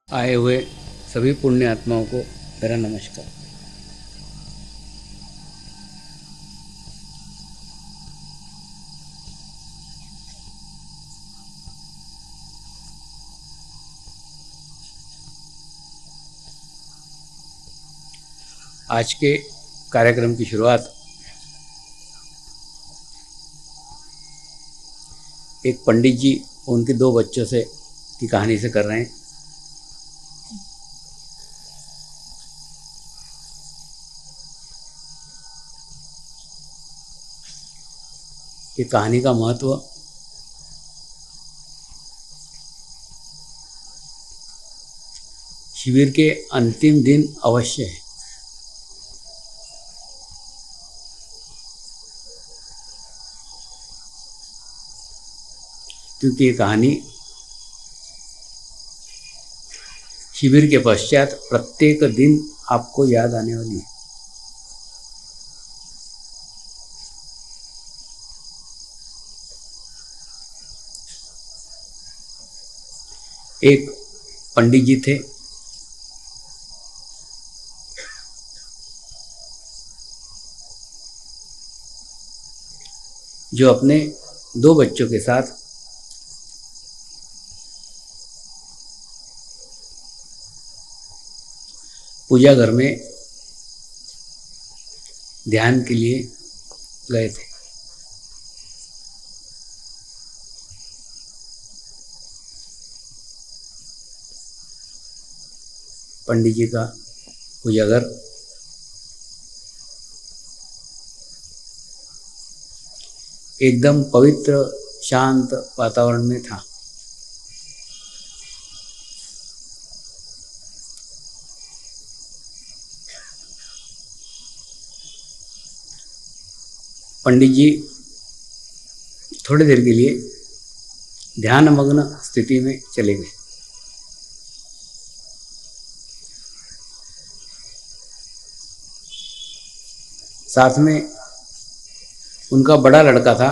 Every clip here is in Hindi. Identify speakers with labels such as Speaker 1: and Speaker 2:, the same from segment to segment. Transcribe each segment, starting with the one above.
Speaker 1: आए हुए सभी पुण्य आत्माओं को मेरा नमस्कार। आज के कार्यक्रम की शुरुआत एक पंडित जी उनके दो बच्चों से की कहानी से कर रहे हैं। ये कहानी का महत्व शिविर के अंतिम दिन अवश्य है। क्योंकि ये कहानी शिविर के पश्चात प्रत्येक दिन आपको याद आने वाली है। एक पंडित जी थे, जो अपने दो बच्चों के साथ पूजा घर में ध्यान के लिए गए थे। पंडित जी का पूजा घर एकदम पवित्र शांत वातावरण में था। पंडित जी थोड़ी देर के लिए ध्यानमग्न स्थिति में चले गए। साथ में उनका बड़ा लड़का था,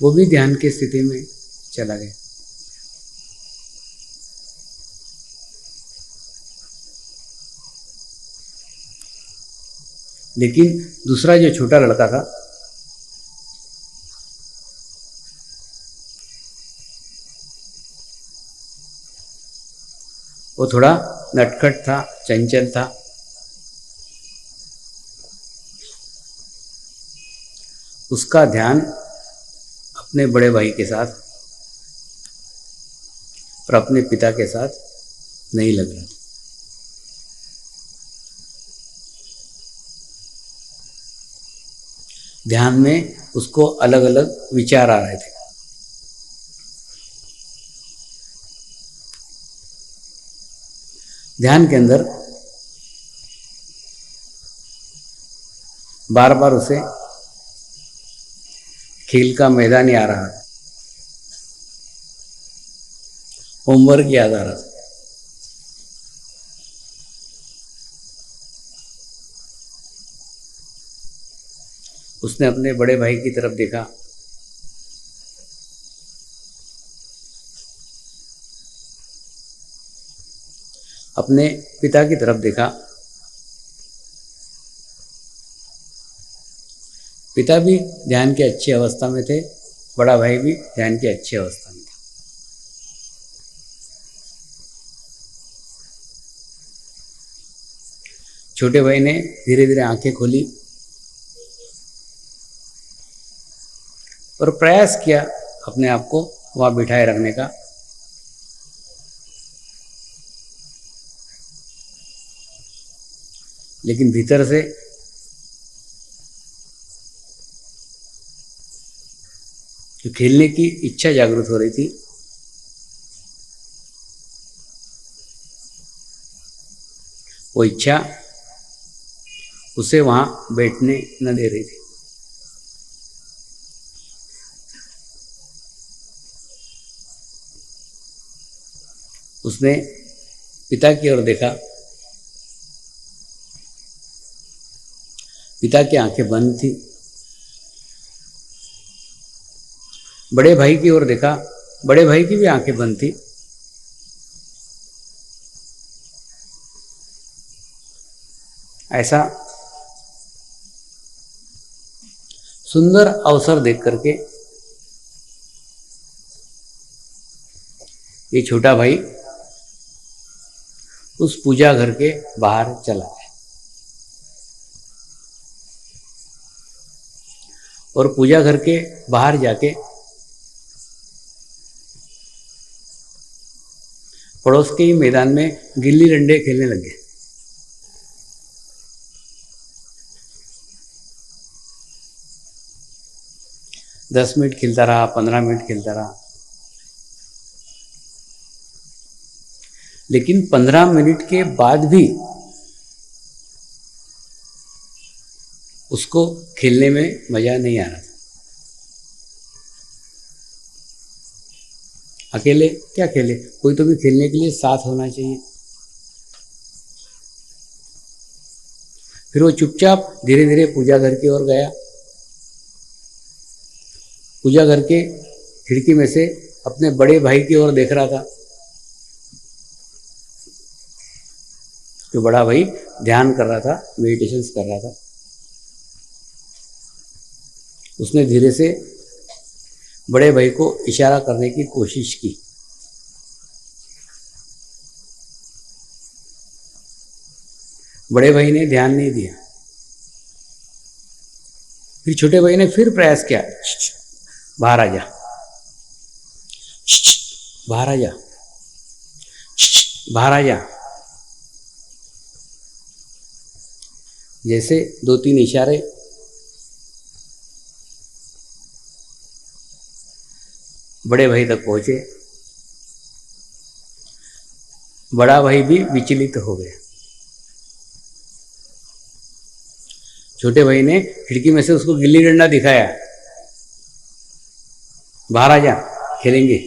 Speaker 1: वो भी ध्यान की स्थिति में चला गया। लेकिन दूसरा जो छोटा लड़का था, वो थोड़ा नटखट था, चंचल था। उसका ध्यान अपने बड़े भाई के साथ और अपने पिता के साथ नहीं लग रहा था। ध्यान में उसको अलग अलग विचार आ रहे थे। ध्यान के अंदर बार बार उसे खेल का मैदान ही आ रहा था, होमवर्क याद आ रहा था। उसने अपने बड़े भाई की तरफ देखा। अपने पिता की तरफ देखा। पिता भी ध्यान की अच्छी अवस्था में थे, बड़ा भाई भी ध्यान की अच्छी अवस्था में था। छोटे भाई ने धीरे धीरे आंखें खोली और प्रयास किया अपने आप को वहां बिठाए रखने का। लेकिन भीतर से जो खेलने की इच्छा जागृत हो रही थी, वो इच्छा उसे वहां बैठने न दे रही थी। उसने पिता की ओर देखा। पिता की आंखें बंद थी। बड़े भाई की ओर देखा, बड़े भाई की भी आंखें बंद थी। ऐसा सुंदर अवसर देख करके ये छोटा भाई उस पूजा घर के बाहर चला गया और पूजा घर के बाहर जाके पड़ोस के ही मैदान में गिल्ली डंडे खेलने लग गए। दस मिनट खेलता रहा, 15 मिनट खेलता रहा, लेकिन 15 मिनट के बाद भी उसको खेलने में मजा नहीं आ रहा था। अकेले क्या खेले, कोई तो भी खेलने के लिए साथ होना चाहिए। फिर वो चुपचाप धीरे धीरे पूजा घर की ओर गया। पूजा घर के खिड़की में से अपने बड़े भाई की ओर देख रहा था। जो बड़ा भाई ध्यान कर रहा था, मेडिटेशंस कर रहा था। उसने धीरे से बड़े भाई को इशारा करने की कोशिश की। बड़े भाई ने ध्यान नहीं दिया। फिर छोटे भाई ने फिर प्रयास किया, बाहर आ जा, बाहर आ जा, बाहर आ जा। जैसे 2-3 इशारे बड़े भाई तक पहुंचे, बड़ा भाई भी विचलित हो गया। छोटे भाई ने खिड़की में से उसको गिल्ली डंडा दिखाया, बाहर आ जा, खेलेंगे।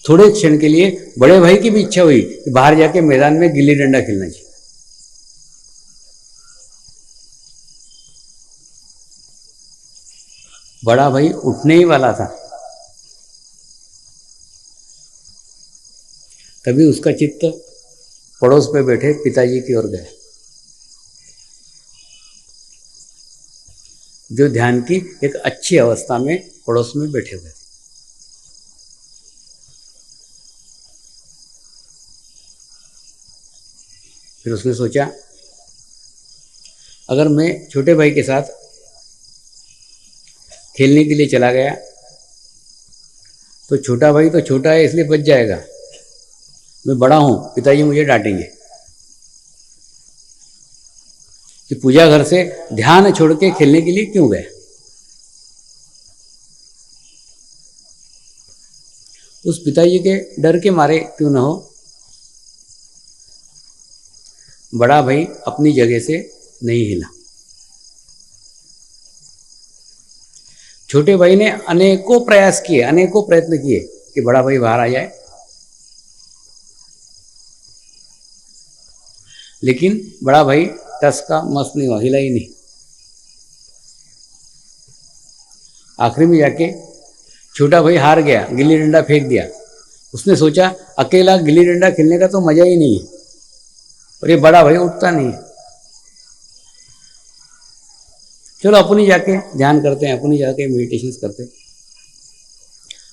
Speaker 1: थोड़े क्षण के लिए बड़े भाई की भी इच्छा हुई कि बाहर जाके मैदान में गिल्ली डंडा खेलना चाहिए। बड़ा भाई उठने ही वाला था, तभी उसका चित्त पड़ोस में बैठे पिताजी की ओर गया, जो ध्यान की एक अच्छी अवस्था में पड़ोस में बैठे हुए थे। फिर उसने सोचा, अगर मैं छोटे भाई के साथ खेलने के लिए चला गया तो छोटा भाई तो छोटा है इसलिए बच जाएगा, मैं बड़ा हूं, पिताजी मुझे डांटेंगे कि पूजा घर से ध्यान छोड़ के खेलने के लिए क्यों गए। उस पिताजी के डर के मारे क्यों न हो, बड़ा भाई अपनी जगह से नहीं हिला। छोटे भाई ने अनेकों प्रयास किए, अनेकों प्रयत्न किए कि बड़ा भाई बाहर आ जाए, लेकिन बड़ा भाई टस का मस नहीं हुआ, हिला ही नहीं। आखिरी में जाके छोटा भाई हार गया, गिल्ली डंडा फेंक दिया। उसने सोचा अकेला गिल्ली डंडा खेलने का तो मजा ही नहीं है, और ये बड़ा भाई उठता नहीं है, चलो अपनी जाके ध्यान करते हैं, अपनी जाके मेडिटेशंस करते हैं।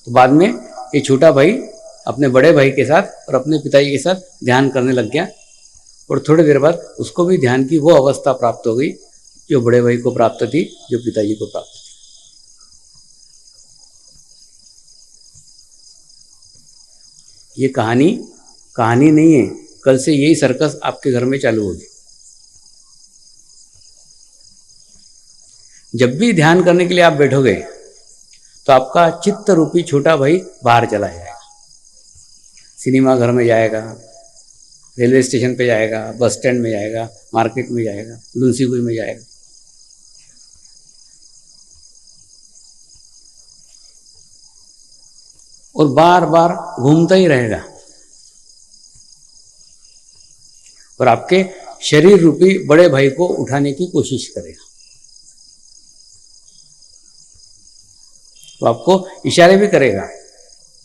Speaker 1: तो बाद में ये छोटा भाई अपने बड़े भाई के साथ और अपने पिताजी के साथ ध्यान करने लग गया, और थोड़ी देर बाद उसको भी ध्यान की वो अवस्था प्राप्त हो गई जो बड़े भाई को प्राप्त थी, जो पिताजी को प्राप्त थी। ये कहानी नहीं है, कल से यही सर्कस आपके घर में चालू होगी। जब भी ध्यान करने के लिए आप बैठोगे तो आपका चित्त रूपी छोटा भाई बाहर चला जाएगा, सिनेमा घर में जाएगा, रेलवे स्टेशन पे जाएगा, बस स्टैंड में जाएगा, मार्केट में जाएगा, लुंसीगुई में जाएगा। और बार बार घूमता ही रहेगा और आपके शरीर रूपी बड़े भाई को उठाने की कोशिश करेगा। तो आपको इशारे भी करेगा,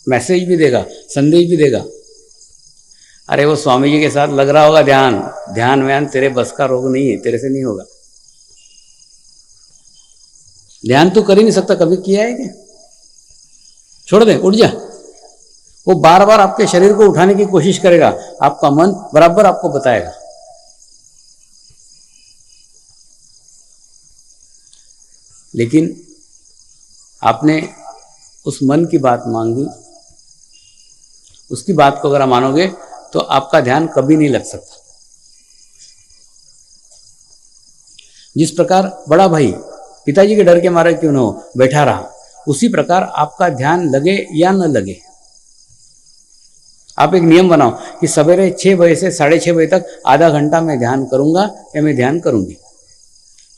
Speaker 1: मैसेज भी देगा, संदेश भी देगा, अरे वो स्वामी जी के साथ लग रहा होगा ध्यान, ध्यान व्यान तेरे बस का रोग नहीं है, तेरे से नहीं होगा। ध्यान तो कर ही नहीं सकता, कभी किया है क्या? छोड़ दे, उठ जा। वो बार बार आपके शरीर को उठाने की कोशिश करेगा, आपका मन बराबर आपको बताएगा। लेकिन आपने उस मन की बात मांगी, उसकी बात को अगर आप मानोगे तो आपका ध्यान कभी नहीं लग सकता। जिस प्रकार बड़ा भाई पिताजी के डर के मारे क्यों न हो बैठा रहा, उसी प्रकार आपका ध्यान लगे या न लगे, आप एक नियम बनाओ कि सवेरे 6 बजे से 6:30 बजे तक आधा घंटा मैं ध्यान करूंगा या मैं ध्यान करूंगी,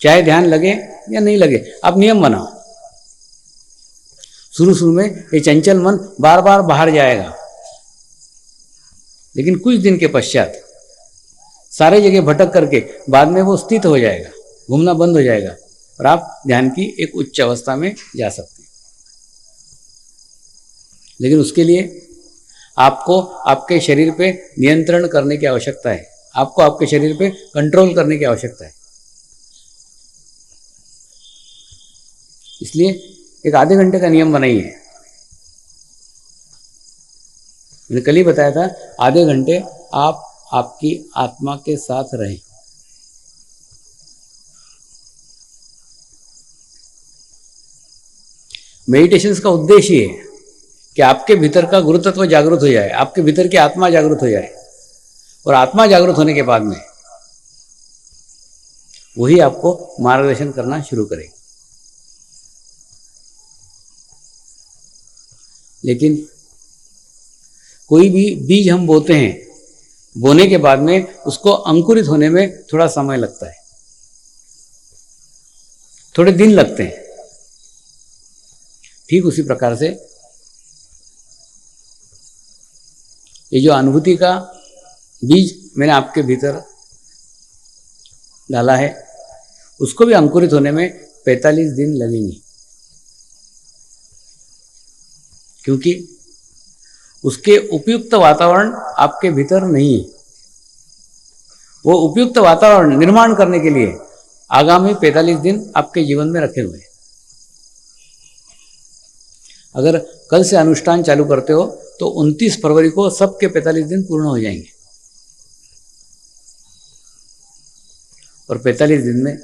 Speaker 1: चाहे ध्यान लगे या नहीं लगे, आप नियम बनाओ। शुरू शुरू में ये चंचल मन बार बार बाहर जाएगा, लेकिन कुछ दिन के पश्चात सारे जगह भटक करके बाद में वो स्थित हो जाएगा, घूमना बंद हो जाएगा और आप ध्यान की एक उच्च अवस्था में जा सकते हैं। लेकिन उसके लिए आपको आपके शरीर पे नियंत्रण करने की आवश्यकता है, आपको आपके शरीर पे कंट्रोल करने की आवश्यकता है। इसलिए एक आधे घंटे का नियम बनाइए। मैंने कल ही बताया था, आधे घंटे आप आपकी आत्मा के साथ रहें। मेडिटेशन का उद्देश्य ये है कि आपके भीतर का गुरुतत्व जागृत हो जाए, आपके भीतर की आत्मा जागृत हो जाए, और आत्मा जागृत होने के बाद में वही आपको मार्गदर्शन करना शुरू करेगी। लेकिन कोई भी बीज हम बोते हैं, बोने के बाद में उसको अंकुरित होने में थोड़ा समय लगता है, थोड़े दिन लगते हैं। ठीक उसी प्रकार से ये जो अनुभूति का बीज मैंने आपके भीतर डाला है, उसको भी अंकुरित होने में 45 दिन लगेंगे, क्योंकि उसके उपयुक्त वातावरण आपके भीतर नहीं है। वो उपयुक्त वातावरण निर्माण करने के लिए आगामी 45 दिन आपके जीवन में रखे हुए हैं। अगर कल से अनुष्ठान चालू करते हो तो 29 फरवरी को सबके 45 दिन पूर्ण हो जाएंगे, और 45 दिन में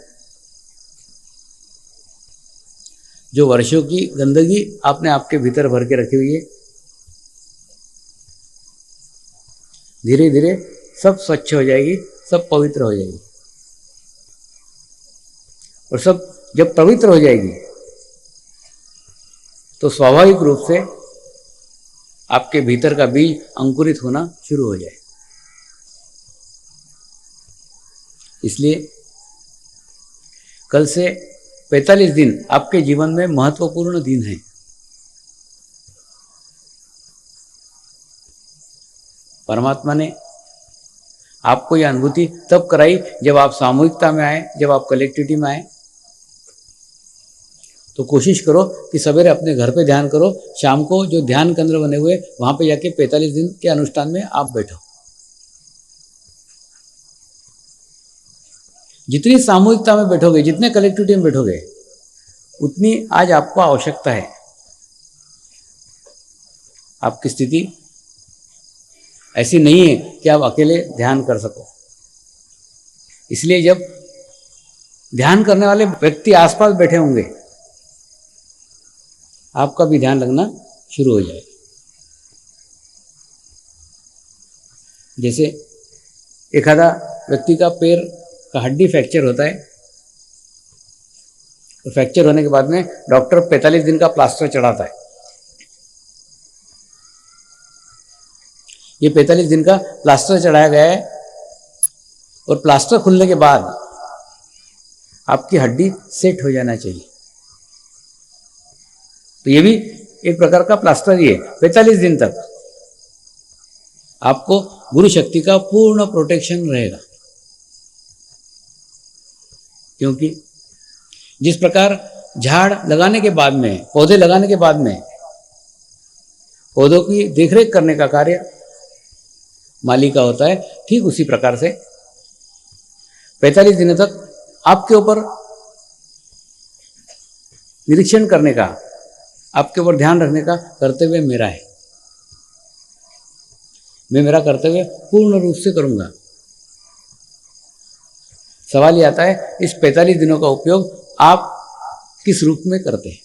Speaker 1: जो वर्षों की गंदगी आपने आपके भीतर भर के रखी हुई है, धीरे धीरे सब स्वच्छ हो जाएगी, सब पवित्र हो जाएगी। और सब जब पवित्र हो जाएगी तो स्वाभाविक रूप से आपके भीतर का बीज अंकुरित होना शुरू हो जाए। इसलिए कल से 45 दिन आपके जीवन में महत्वपूर्ण दिन है। परमात्मा ने आपको यह अनुभूति तब कराई जब आप सामूहिकता में आए, जब आप कलेक्टिविटी में आए। तो कोशिश करो कि सवेरे अपने घर पे ध्यान करो, शाम को जो ध्यान केंद्र बने हुए वहां पे जाके 45 दिन के अनुष्ठान में आप बैठो। जितनी सामूहिकता में बैठोगे, जितने कलेक्टिविटी में बैठोगे, उतनी आज आपको आवश्यकता है। आपकी स्थिति ऐसी नहीं है कि आप अकेले ध्यान कर सको। इसलिए जब ध्यान करने वाले व्यक्ति आसपास बैठे होंगे, आपका भी ध्यान लगना शुरू हो जाए। जैसे एखादा व्यक्ति का पैर का हड्डी फ्रैक्चर होता है, तो फ्रैक्चर होने के बाद में डॉक्टर 45 दिन का प्लास्टर चढ़ाता है। ये 45 दिन का प्लास्टर चढ़ाया गया है, और प्लास्टर खुलने के बाद आपकी हड्डी सेट हो जाना चाहिए। तो ये भी एक प्रकार का प्लास्टर ही है। 45 दिन तक आपको गुरु शक्ति का पूर्ण प्रोटेक्शन रहेगा, क्योंकि जिस प्रकार झाड़ लगाने के बाद में, पौधे लगाने के बाद में पौधों की देखरेख करने का कार्य माली का होता है, ठीक उसी प्रकार से 45 दिनों तक आपके ऊपर निरीक्षण करने का, आपके ऊपर ध्यान रखने का कर्तव्य मेरा है। मैं मेरा कर्तव्य पूर्ण रूप से करूंगा। सवाल ये आता है, इस 45 दिनों का उपयोग आप किस रूप में करते हैं?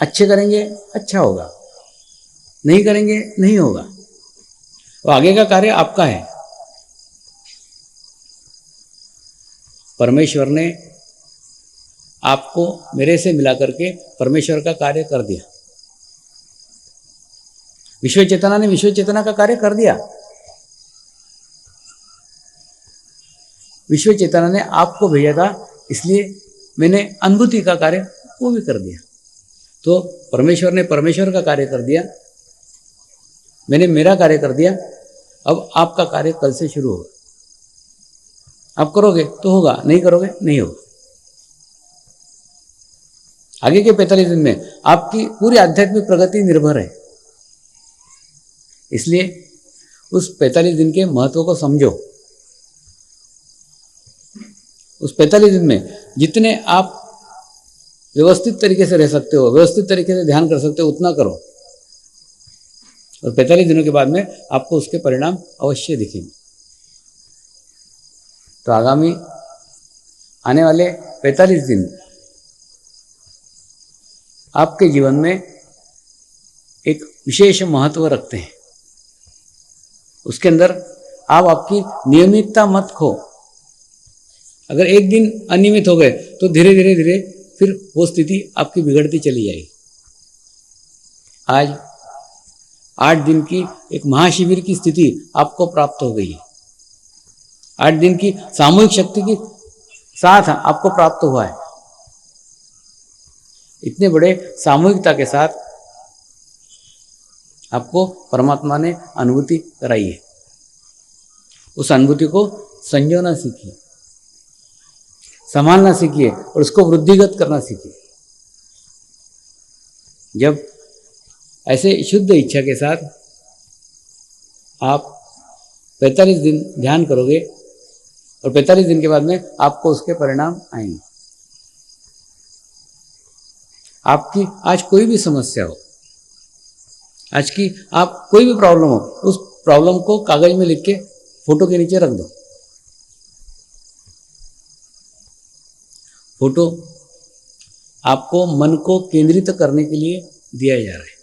Speaker 1: अच्छे करेंगे, अच्छा होगा, नहीं करेंगे, नहीं होगा। तो आगे का कार्य आपका है। परमेश्वर ने आपको मेरे से मिला करके परमेश्वर का कार्य कर दिया। विश्व चेतना ने विश्व चेतना का कार्य कर दिया। विश्व चेतना ने आपको भेजा था, इसलिए मैंने अनुभूति का कार्य वो भी कर दिया। तो परमेश्वर ने परमेश्वर का कार्य कर दिया, मैंने मेरा कार्य कर दिया। अब आपका कार्य कल से शुरू होगा। आप करोगे तो होगा, नहीं करोगे नहीं होगा। आगे के 45 दिन में आपकी पूरी आध्यात्मिक प्रगति निर्भर है। इसलिए उस 45 दिन के महत्व को समझो। उस 45 दिन में जितने आप व्यवस्थित तरीके से रह सकते हो, व्यवस्थित तरीके से ध्यान कर सकते हो, उतना करो। और 45 दिनों के बाद में आपको उसके परिणाम अवश्य दिखेंगे। तो आगामी आने वाले 45 दिन आपके जीवन में एक विशेष महत्व रखते हैं। उसके अंदर आप आपकी नियमितता मत खो। अगर एक दिन अनियमित हो गए तो धीरे धीरे धीरे फिर वो स्थिति आपकी बिगड़ती चली जाएगी। आज 8 दिन की एक महाशिविर की स्थिति आपको प्राप्त हो गई है। 8 दिन की सामूहिक शक्ति की साथ आपको प्राप्त हुआ है। इतने बड़े सामूहिकता के साथ आपको परमात्मा ने अनुभूति कराई है। उस अनुभूति को संजोना सीखिए, संभालना सीखिए और उसको वृद्धिगत करना सीखिए। जब ऐसे शुद्ध इच्छा के साथ आप 45 दिन ध्यान करोगे और 45 दिन के बाद में आपको उसके परिणाम आएंगे। आपकी आज कोई भी समस्या हो, आज की आप कोई भी प्रॉब्लम हो, उस प्रॉब्लम को कागज में लिख के फोटो के नीचे रख दो। फोटो आपको मन को केंद्रित करने के लिए दिया जा रहा है।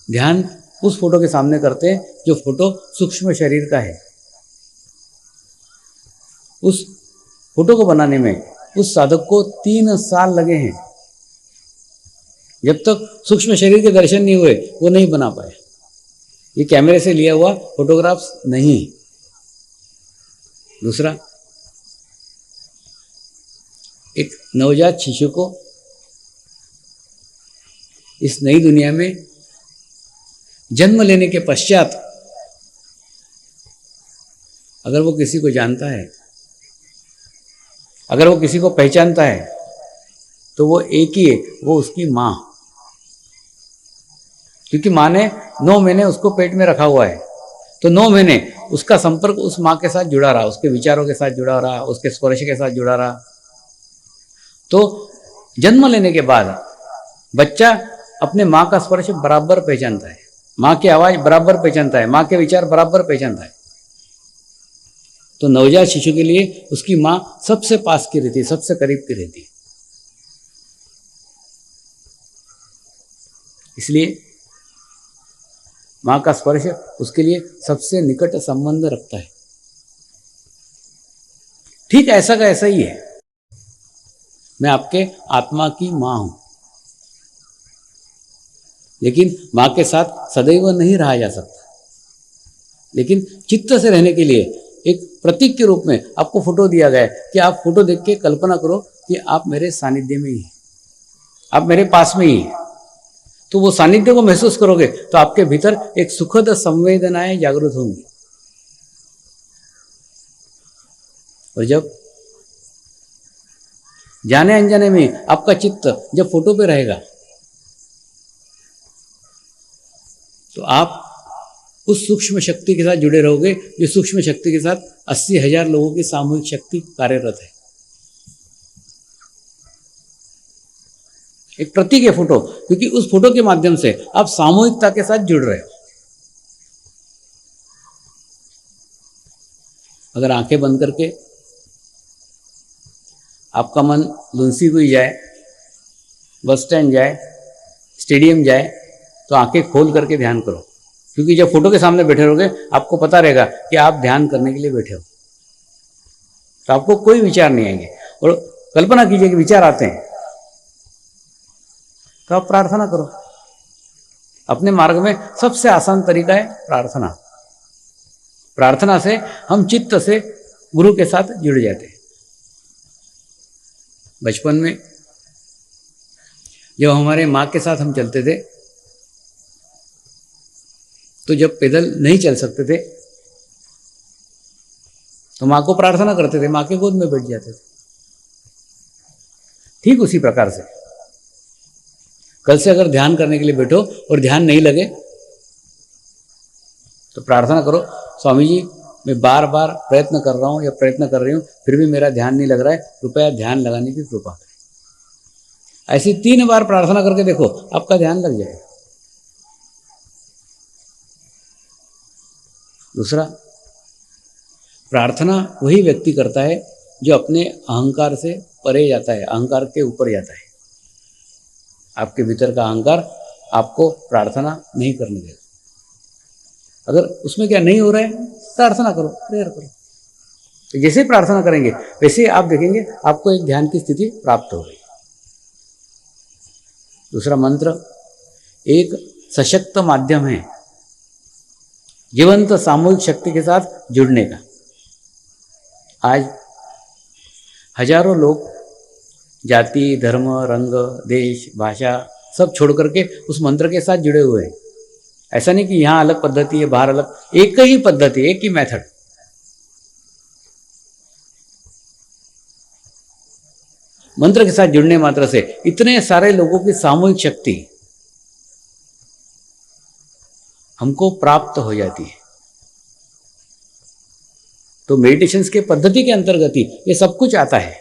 Speaker 1: ध्यान उस फोटो के सामने करते हैं जो फोटो सूक्ष्म शरीर का है। उस फोटो को बनाने में उस साधक को 3 साल लगे हैं। जब तक सूक्ष्म शरीर के दर्शन नहीं हुए वो नहीं बना पाए। ये कैमरे से लिया हुआ फोटोग्राफ्स नहीं। दूसरा, एक नवजात शिशु को इस नई दुनिया में जन्म लेने के पश्चात अगर वो किसी को जानता है, अगर वो किसी को पहचानता है, तो वो एक ही है, वो उसकी माँ। क्योंकि माँ ने 9 महीने उसको पेट में रखा हुआ है, तो 9 महीने उसका संपर्क उस माँ के साथ जुड़ा रहा, उसके विचारों के साथ जुड़ा रहा, उसके स्पर्श के साथ जुड़ा रहा। तो जन्म लेने के बाद बच्चा अपने माँ का स्पर्श बराबर पहचानता है, माँ की आवाज बराबर पहचानता है, माँ के विचार बराबर पहचानता है। तो नवजात शिशु के लिए उसकी माँ सबसे पास की रहती है, सबसे करीब की रहती है। इसलिए माँ का स्पर्श उसके लिए सबसे निकट संबंध रखता है। ठीक ऐसा का ऐसा ही है। मैं आपके आत्मा की माँ हूं, लेकिन माँ के साथ सदैव नहीं रहा जा सकता। लेकिन चित्त से रहने के लिए एक प्रतीक के रूप में आपको फोटो दिया गया है कि आप फोटो देख के कल्पना करो कि आप मेरे सानिध्य में ही हैं, आप मेरे पास में ही हैं। तो वो सानिध्य को महसूस करोगे तो आपके भीतर एक सुखद संवेदनाएं जागृत होंगी। और जब जाने अनजाने में आपका चित्त जब फोटो पे रहेगा तो आप उस सूक्ष्म शक्ति के साथ जुड़े रहोगे जो सूक्ष्म शक्ति के साथ 80,000 लोगों की सामूहिक शक्ति कार्यरत है। एक प्रतीक है फोटो, क्योंकि उस फोटो के माध्यम से आप सामूहिकता के साथ जुड़ रहे हो। अगर आंखें बंद करके आपका मन लुंसी हुई जाए, बस स्टैंड जाए, स्टेडियम जाए, तो आंखें खोल करके ध्यान करो, क्योंकि जब फोटो के सामने बैठे रहोगे आपको पता रहेगा कि आप ध्यान करने के लिए बैठे हो, तो आपको कोई विचार नहीं आएंगे। और कल्पना कीजिए कि विचार आते हैं, तो आप प्रार्थना करो। अपने मार्ग में सबसे आसान तरीका है प्रार्थना। प्रार्थना से हम चित्त से गुरु के साथ जुड़ जाते हैं। बचपन में जब हमारे माँ के साथ हम चलते थे, तो जब पैदल नहीं चल सकते थे तो माँ को प्रार्थना करते थे, माँ के गोद में बैठ जाते थे। ठीक उसी प्रकार से कल से अगर ध्यान करने के लिए बैठो और ध्यान नहीं लगे तो प्रार्थना करो, स्वामी जी मैं बार बार प्रयत्न कर रहा हूँ या प्रयत्न कर रही हूँ, फिर भी मेरा ध्यान नहीं लग रहा है, कृपया ध्यान लगाने की कृपा करें। ऐसी 3 बार प्रार्थना करके देखो, आपका ध्यान लग जाएगा। दूसरा, प्रार्थना वही व्यक्ति करता है जो अपने अहंकार से परे जाता है, अहंकार के ऊपर जाता है। आपके भीतर का अहंकार आपको प्रार्थना नहीं करने देगा। अगर उसमें क्या नहीं हो रहा है, प्रार्थना करो, प्रेयर करो। तो जैसे ही प्रार्थना करेंगे वैसे ही आप देखेंगे आपको एक ध्यान की स्थिति प्राप्त हो गई। दूसरा मंत्र एक सशक्त माध्यम है जीवंत सामूहिक शक्ति के साथ जुड़ने का। आज हजारों लोग जाति, धर्म, रंग, देश, भाषा सब छोड़ करके उस मंत्र के साथ जुड़े हुए हैं। ऐसा नहीं कि यहाँ अलग पद्धति है, बाहर अलग, एक ही पद्धति, एक ही मेथड। मंत्र के साथ जुड़ने मात्र से इतने सारे लोगों की सामूहिक शक्ति हमको प्राप्त हो जाती है। तो मेडिटेशंस के पद्धति के अंतर्गत ही ये सब कुछ आता है।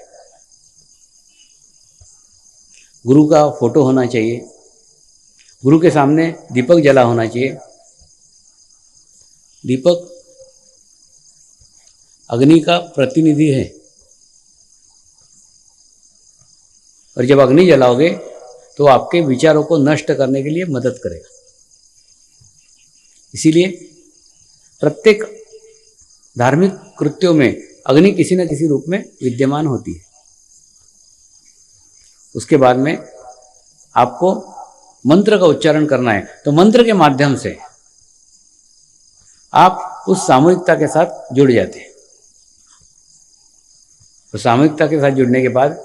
Speaker 1: गुरु का फोटो होना चाहिए, गुरु के सामने दीपक जला होना चाहिए। दीपक अग्नि का प्रतिनिधि है, और जब अग्नि जलाओगे तो आपके विचारों को नष्ट करने के लिए मदद करेगा। इसीलिए प्रत्येक धार्मिक कृत्यों में अग्नि किसी न किसी रूप में विद्यमान होती है। उसके बाद में आपको मंत्र का उच्चारण करना है, तो मंत्र के माध्यम से आप उस सामूहिकता के साथ जुड़ जाते हैं। तो सामूहिकता के साथ जुड़ने के बाद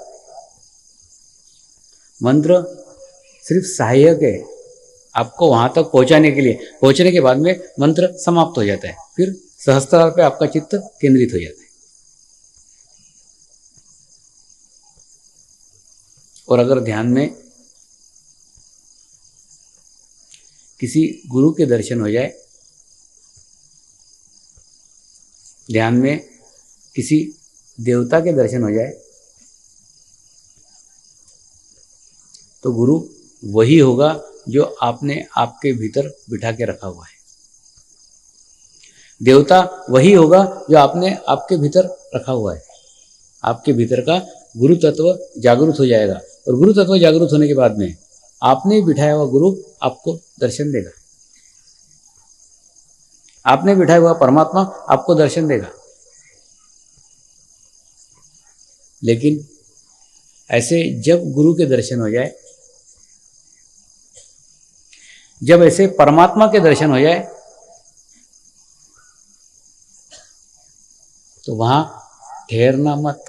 Speaker 1: मंत्र सिर्फ सहायक है आपको वहां तक पहुंचाने के लिए। पहुंचने के बाद में मंत्र समाप्त हो जाता है, फिर सहस्त्रार पे आपका चित्त केंद्रित हो जाता है। और अगर ध्यान में किसी गुरु के दर्शन हो जाए, ध्यान में किसी देवता के दर्शन हो जाए, तो गुरु वही होगा जो आपने आपके भीतर बिठा के रखा हुआ है। देवता वही होगा जो आपने आपके भीतर रखा हुआ है। आपके भीतर का गुरु तत्व जागृत हो जाएगा, और गुरु तत्व जागृत होने के बाद में आपने बिठाया हुआ गुरु आपको दर्शन देगा। आपने बिठाया हुआ परमात्मा आपको दर्शन देगा। लेकिन ऐसे जब गुरु के दर्शन हो जाए, जब ऐसे परमात्मा के दर्शन हो जाए, तो वहां ठहरना मत,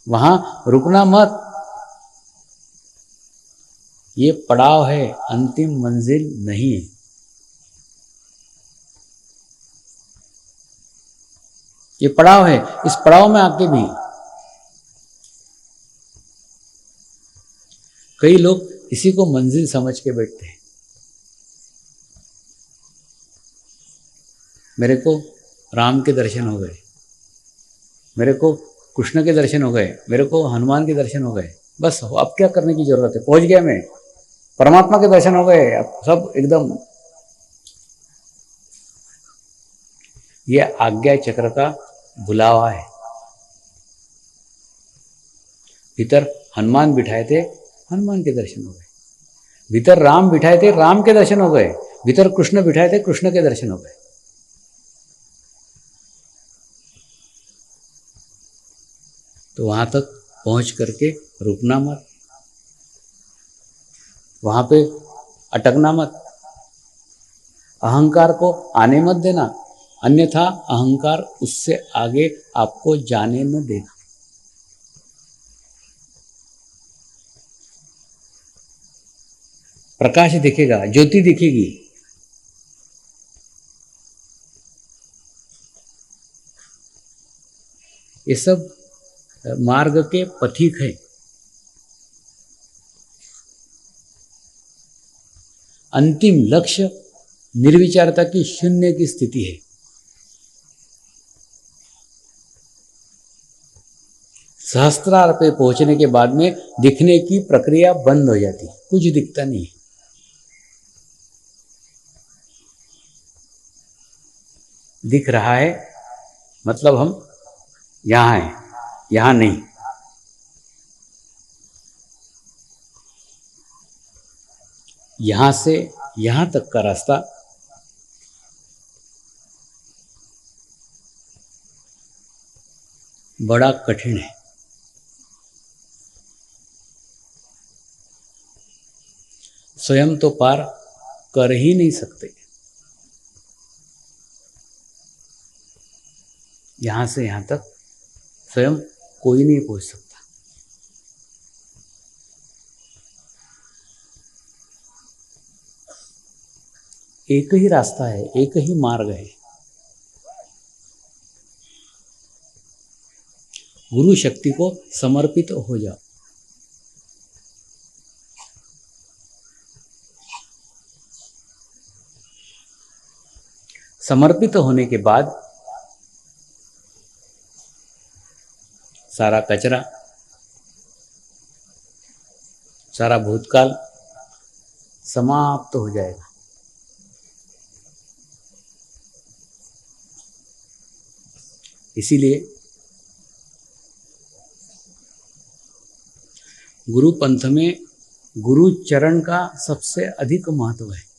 Speaker 1: वहां रुकना मत। ये पड़ाव है, अंतिम मंजिल नहीं है। ये पड़ाव है, इस पड़ाव में आके भी कई लोग इसी को मंजिल समझ के बैठते हैं। मेरे को राम के दर्शन हो गए, मेरे को कृष्ण के दर्शन हो गए, मेरे को हनुमान के दर्शन हो गए, बस अब क्या करने की जरूरत है, पहुंच गया मैं, परमात्मा के दर्शन हो गए, अब सब एकदम। ये आज्ञा चक्र का बुलावा है। भीतर हनुमान बिठाए थे, हनुमान के दर्शन हो गए, भीतर राम बिठाए थे, राम के दर्शन हो गए, भीतर कृष्ण बिठाए थे, कृष्ण के दर्शन हो गए। तो वहां तक पहुंच करके रुकना मत, वहां पे अटकना मत, अहंकार को आने मत देना, अन्यथा अहंकार उससे आगे आपको जाने न देगा। प्रकाश दिखेगा, ज्योति दिखेगी। ये सब मार्ग के पथिक है। अंतिम लक्ष्य निर्विचारता की शून्य की स्थिति है। सहस्त्रार पे पहुंचने के बाद में दिखने की प्रक्रिया बंद हो जाती है, कुछ दिखता नहीं है। दिख रहा है मतलब हम यहां हैं, यहां नहीं। यहां से यहां तक का रास्ता बड़ा कठिन है। स्वयं तो पार कर ही नहीं सकते, यहां से यहां तक स्वयं कोई नहीं पहुंच सकता। एक ही रास्ता है, एक ही मार्ग है। गुरु शक्ति को समर्पित हो जाओ। समर्पित होने के बाद सारा कचरा, सारा भूतकाल समाप्त हो जाएगा। इसीलिए गुरु पंथ में गुरु चरण का सबसे अधिक महत्व है।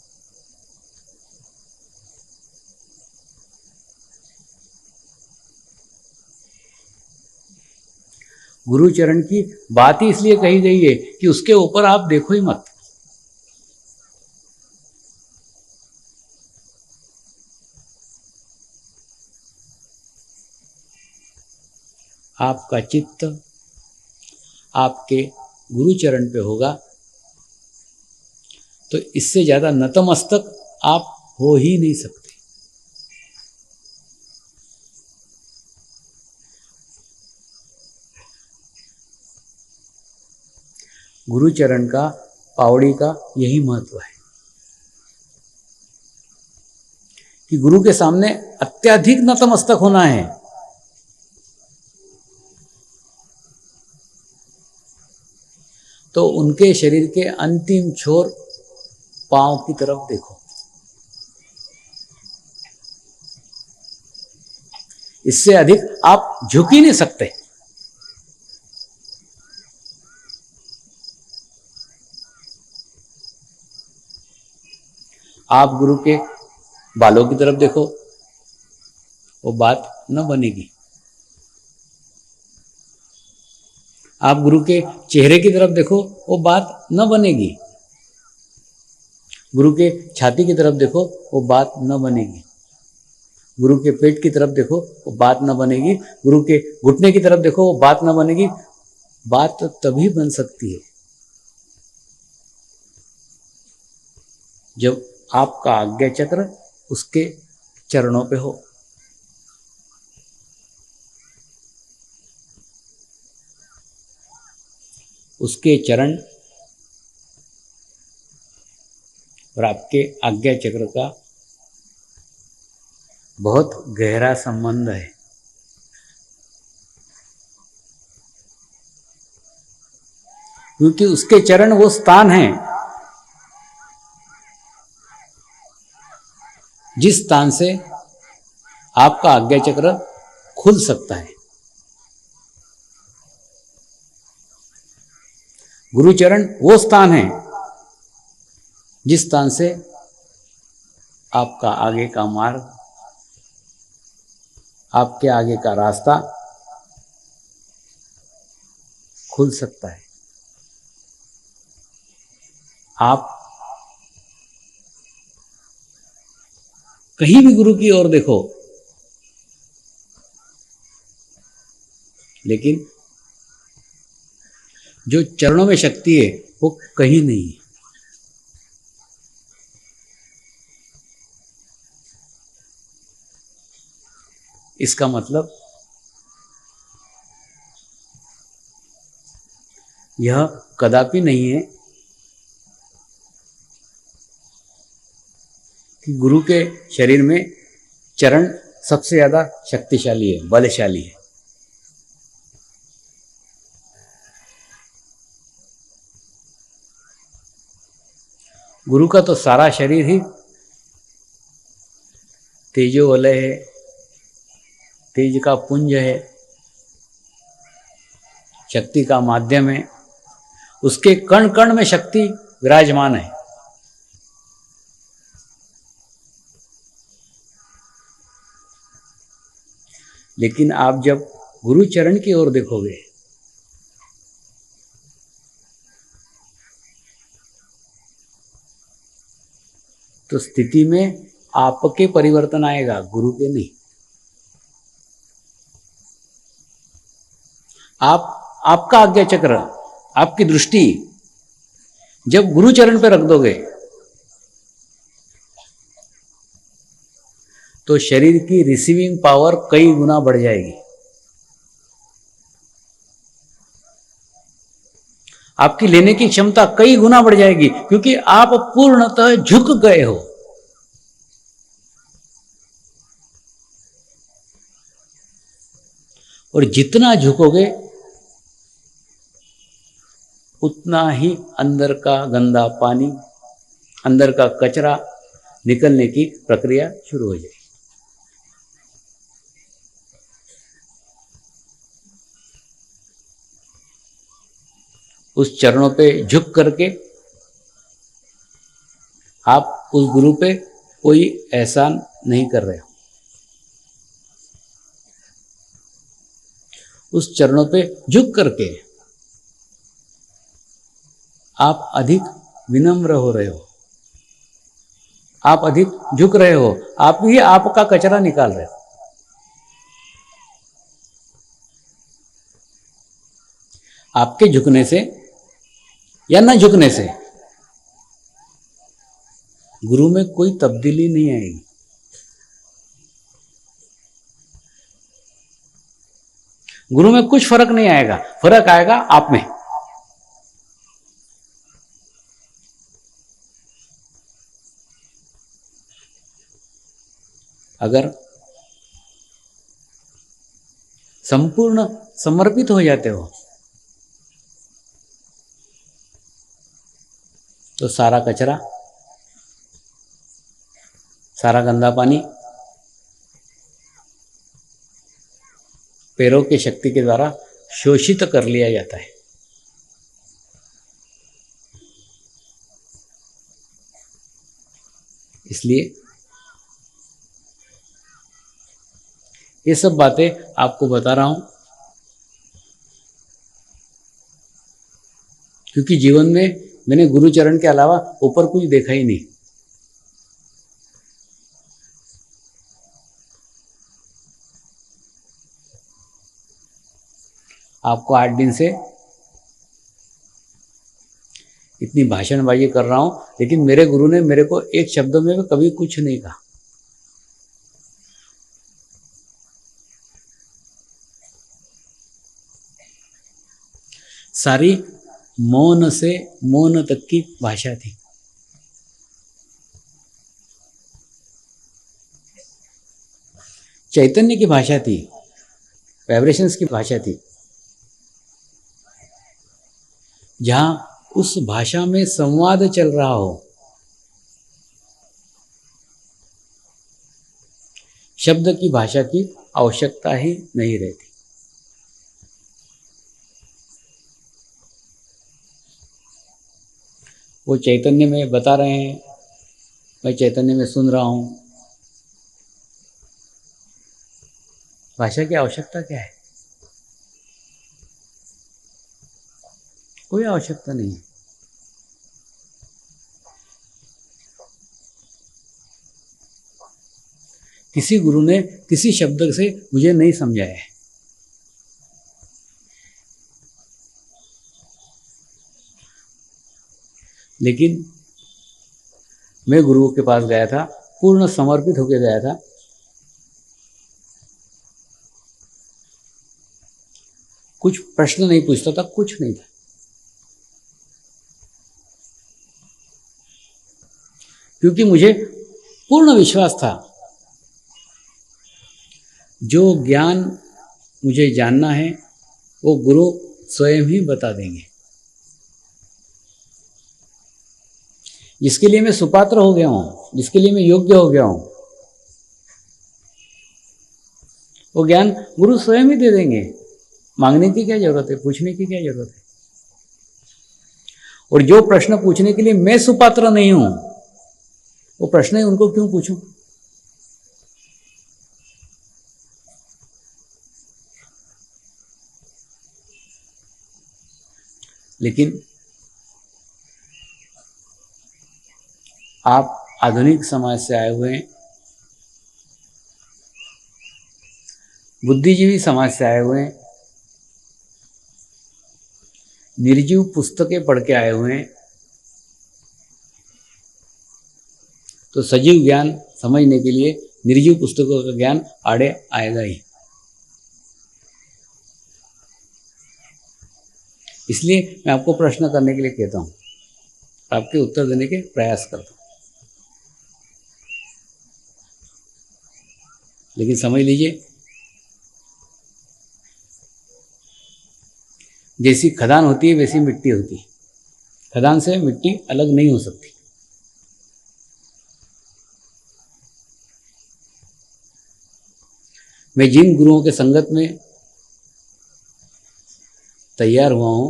Speaker 1: गुरु चरण की बात ही इसलिए कही गई है कि उसके ऊपर आप देखो ही मत। आपका चित्त आपके गुरु चरण पे होगा तो इससे ज्यादा नतमस्तक आप हो ही नहीं सकते। गुरु चरण का, पावड़ी का यही महत्व है कि गुरु के सामने अत्यधिक नतमस्तक होना है। तो उनके शरीर के अंतिम छोर पांव की तरफ देखो। इससे अधिक आप झुक ही नहीं सकते। आप गुरु के बालों की तरफ देखो, वो बात न बनेगी। आप गुरु के चेहरे की तरफ देखो, वो बात न बनेगी। गुरु के छाती की तरफ देखो, वो बात न बनेगी। गुरु के पेट की तरफ देखो, वो बात न बनेगी। गुरु के घुटने की तरफ देखो, वो बात न बनेगी। बात तो तभी बन सकती है जब आपका आज्ञा चक्र उसके चरणों पे हो। उसके चरण और आपके आज्ञा चक्र का बहुत गहरा संबंध है। क्योंकि उसके चरण वो स्थान है जिस स्थान से आपका आज्ञा चक्र खुल सकता है। गुरुचरण वो स्थान है जिस स्थान से आपका आगे का मार्ग, आपके आगे का रास्ता खुल सकता है। आप कहीं भी गुरु की ओर देखो, लेकिन जो चरणों में शक्ति है वो कहीं नहीं है। इसका मतलब यह कदापि नहीं है कि गुरु के शरीर में चरण सबसे ज्यादा शक्तिशाली है, बलशाली है। गुरु का तो सारा शरीर ही तेजोवलय है, तेज का पुंज है, शक्ति का माध्यम है। उसके कण कण में शक्ति विराजमान है। लेकिन आप जब गुरु चरण की ओर देखोगे तो स्थिति में आपके परिवर्तन आएगा, गुरु के नहीं। आपका आज्ञा चक्र, आपकी दृष्टि जब गुरु चरण पे रख दोगे तो शरीर की रिसीविंग पावर कई गुना बढ़ जाएगी। आपकी लेने की क्षमता कई गुना बढ़ जाएगी, क्योंकि आप पूर्णतः झुक गए हो। और जितना झुकोगे उतना ही अंदर का गंदा पानी, अंदर का कचरा निकलने की प्रक्रिया शुरू हो जाएगी। उस चरणों पे झुक करके आप उस गुरु पे कोई एहसान नहीं कर रहे हो। उस चरणों पे झुक करके आप अधिक विनम्र हो रहे हो, आप अधिक झुक रहे हो, आप ही आपका कचरा निकाल रहे हो। आपके झुकने से या न झुकने से गुरु में कोई तब्दीली नहीं आएगी। गुरु में कुछ फर्क नहीं आएगा, फर्क आएगा आप में। अगर संपूर्ण समर्पित हो जाते हो तो सारा कचरा, सारा गंदा पानी पैरों की शक्ति के द्वारा शोषित कर लिया जाता है। इसलिए ये सब बातें आपको बता रहा हूं, क्योंकि जीवन में मैंने गुरुचरण के अलावा ऊपर कुछ देखा ही नहीं। आपको 8 दिन से इतनी भाषणबाजी कर रहा हूं, लेकिन मेरे गुरु ने मेरे को एक शब्द में भी कभी कुछ नहीं कहा। सारी मौन से मौन तक की भाषा थी। चैतन्य की भाषा थी, वाइब्रेशंस की भाषा थी, जहां उस भाषा में संवाद चल रहा हो, शब्द की भाषा की आवश्यकता ही नहीं रहती। वो चैतन्य में बता रहे हैं, मैं चैतन्य में सुन रहा हूं। भाषा की आवश्यकता क्या है? कोई आवश्यकता नहीं है। किसी गुरु ने किसी शब्द से मुझे नहीं समझाया है। लेकिन मैं गुरु के पास गया था, पूर्ण समर्पित होकर गया था। कुछ प्रश्न नहीं पूछता था, कुछ नहीं था। क्योंकि मुझे पूर्ण विश्वास था, जो ज्ञान मुझे जानना है वो गुरु स्वयं ही बता देंगे। जिसके लिए मैं सुपात्र हो गया हूं, जिसके लिए मैं योग्य हो गया हूं, वो ज्ञान गुरु स्वयं ही दे देंगे। मांगने की क्या जरूरत है, पूछने की क्या जरूरत है। और जो प्रश्न पूछने के लिए मैं सुपात्र नहीं हूं, वो प्रश्न ही उनको क्यों पूछूं? लेकिन आप आधुनिक समाज से आए हुए हैं, बुद्धिजीवी समाज से आए हुए हैं, निर्जीव पुस्तकें पढ़ के आए हुए हैं, तो सजीव ज्ञान समझने के लिए निर्जीव पुस्तकों का ज्ञान आड़े आएगा ही। इसलिए मैं आपको प्रश्न करने के लिए कहता हूं, आपके उत्तर देने के प्रयास करता हूं। लेकिन समझ लीजिए, जैसी खदान होती है वैसी मिट्टी होती है। खदान से मिट्टी अलग नहीं हो सकती। मैं जिन गुरुओं के संगत में तैयार हुआ हूं,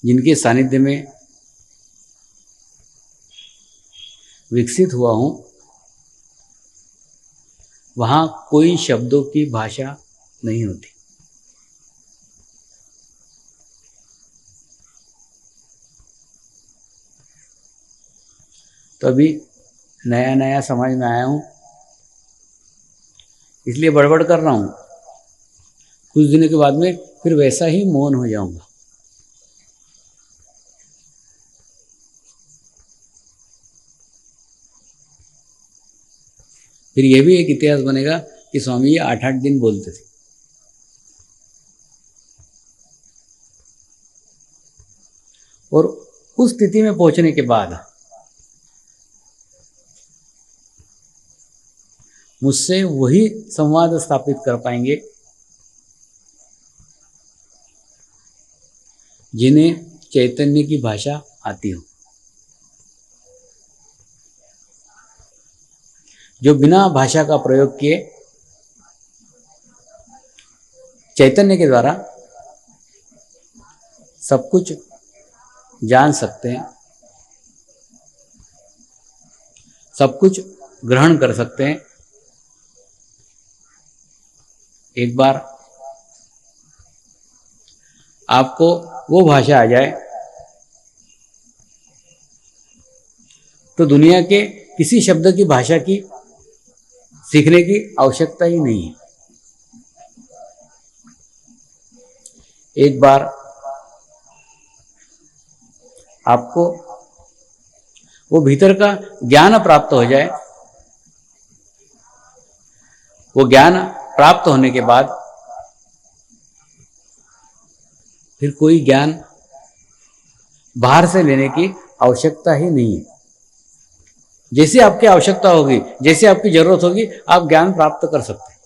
Speaker 1: जिनके सानिध्य में विकसित हुआ हूं, वहां कोई शब्दों की भाषा नहीं होती। तो अभी नया नया समझ में आया हूं, इसलिए बड़बड़ कर रहा हूं। कुछ दिनों के बाद में फिर वैसा ही मौन हो जाऊंगा। फिर यह भी एक इतिहास बनेगा कि स्वामी जी 8-8 दिन बोलते थे। और उस स्थिति में पहुंचने के बाद मुझसे वही संवाद स्थापित कर पाएंगे जिन्हें चैतन्य की भाषा आती हो, जो बिना भाषा का प्रयोग किए चैतन्य के द्वारा सब कुछ जान सकते हैं, सब कुछ ग्रहण कर सकते हैं। एक बार आपको वो भाषा आ जाए तो दुनिया के किसी शब्द की भाषा की सीखने की आवश्यकता ही नहीं है। एक बार आपको वो भीतर का ज्ञान प्राप्त हो जाए, वो ज्ञान प्राप्त होने के बाद फिर कोई ज्ञान बाहर से लेने की आवश्यकता ही नहीं है। जैसी आपकी आवश्यकता होगी, जैसी आपकी जरूरत होगी, आप ज्ञान प्राप्त कर सकते हैं।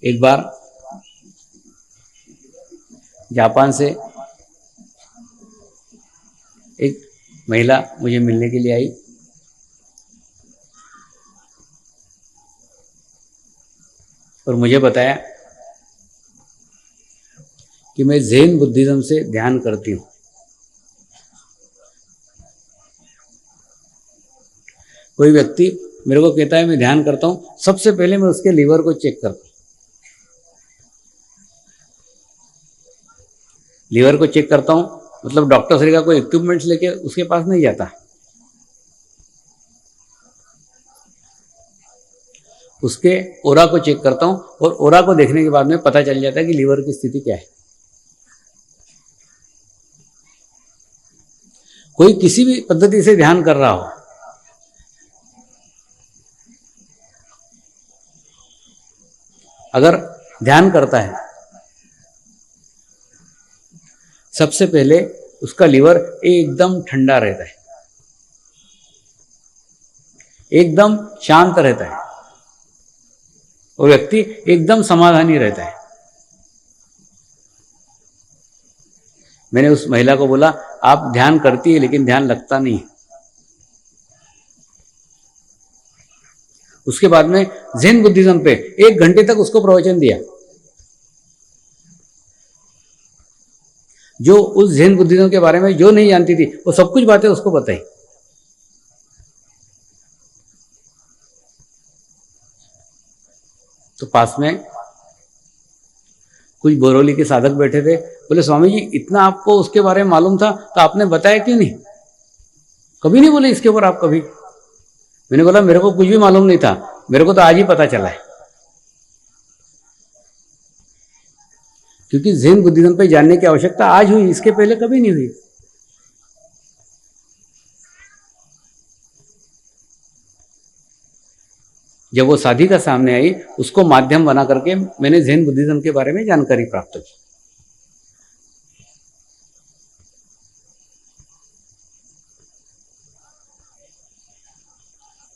Speaker 1: एक बार जापान से एक महिला मुझे मिलने के लिए आई। और मुझे बताया कि मैं ज़ेन बुद्धिज्म से ध्यान करती हूँ। कोई व्यक्ति मेरे को कहता है मैं ध्यान करता हूँ, सबसे पहले मैं उसके लीवर को चेक करता हूँ। लीवर को चेक करता हूँ मतलब डॉक्टर श्री का कोई इक्विपमेंट्स लेके उसके पास नहीं जाता, उसके ओरा को चेक करता हूँ। और ओरा को देखने के बाद में पता चल जाता है कि लीवर की स्थिति क्या है। कोई किसी भी पद्धति से ध्यान कर रहा हो, अगर ध्यान करता है, सबसे पहले उसका लीवर एकदम ठंडा रहता है, एकदम शांत रहता है, वो व्यक्ति एकदम समाधानी रहता है। मैंने उस महिला को बोला, आप ध्यान करती है लेकिन ध्यान लगता नहीं है। उसके बाद में ज़ेन बुद्धिज्म पे 1 घंटे तक उसको प्रवचन दिया। जो उस ज़ेन बुद्धिज्म के बारे में जो नहीं जानती थी, वो सब कुछ बातें उसको बताई। तो पास में कुछ बोरोली के साधक बैठे थे। बोले, स्वामी जी इतना आपको उसके बारे में मालूम था तो आपने बताया क्यों नहीं? कभी नहीं बोले इसके ऊपर आप कभी? मैंने बोला मेरे को कुछ भी मालूम नहीं था, मेरे को तो आज ही पता चला है। क्योंकि ज़ेन बुद्धिज्म पे जानने की आवश्यकता आज हुई, इसके पहले कभी नहीं हुई। जब वो साधिका सामने आई, उसको माध्यम बना करके मैंने ज़ेन बुद्धिज्म के बारे में जानकारी प्राप्त की।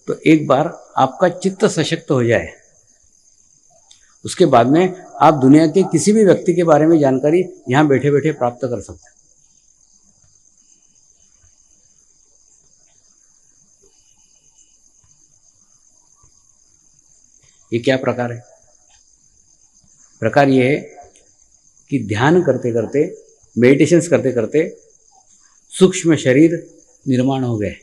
Speaker 1: तो एक बार आपका चित्त सशक्त हो जाए, उसके बाद में आप दुनिया के किसी भी व्यक्ति के बारे में जानकारी यहां बैठे बैठे प्राप्त कर सकते हैं। ये क्या प्रकार है? प्रकार ये है कि ध्यान करते करते, मेडिटेशंस करते करते सूक्ष्म शरीर निर्माण हो गए।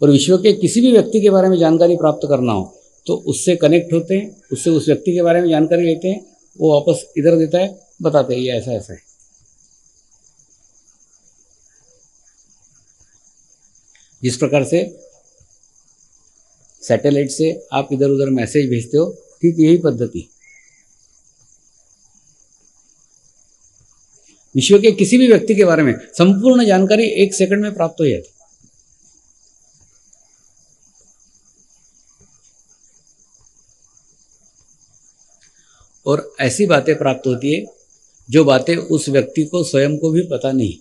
Speaker 1: और विश्व के किसी भी व्यक्ति के बारे में जानकारी प्राप्त करना हो तो उससे कनेक्ट होते हैं, उससे उस व्यक्ति के बारे में जानकारी लेते हैं, वो वापस इधर देता है, बताते हैं ये ऐसा ऐसा है। जिस प्रकार से सैटेलाइट से आप इधर उधर मैसेज भेजते हो, ठीक यही पद्धति विश्व के किसी भी व्यक्ति के बारे में संपूर्ण जानकारी 1 सेकंड में प्राप्त हो जाती। और ऐसी बातें प्राप्त होती है जो बातें उस व्यक्ति को स्वयं को भी पता नहीं।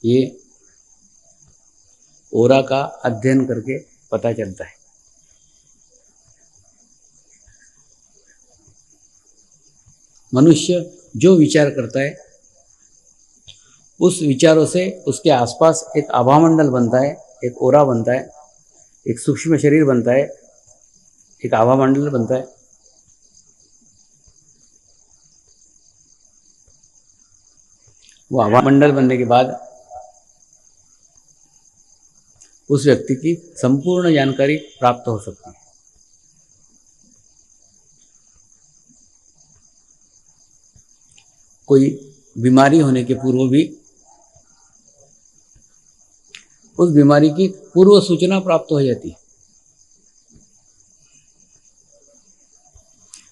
Speaker 1: ये ओरा का अध्ययन करके पता चलता है। मनुष्य जो विचार करता है, उस विचारों से उसके आसपास एक आभामंडल बनता है, एक ओरा बनता है, एक सूक्ष्म शरीर बनता है, एक आभामंडल बनता है। वो आभामंडल बनने के बाद उस व्यक्ति की संपूर्ण जानकारी प्राप्त हो सकती है। कोई बीमारी होने के पूर्व भी उस बीमारी की पूर्व सूचना प्राप्त हो जाती है।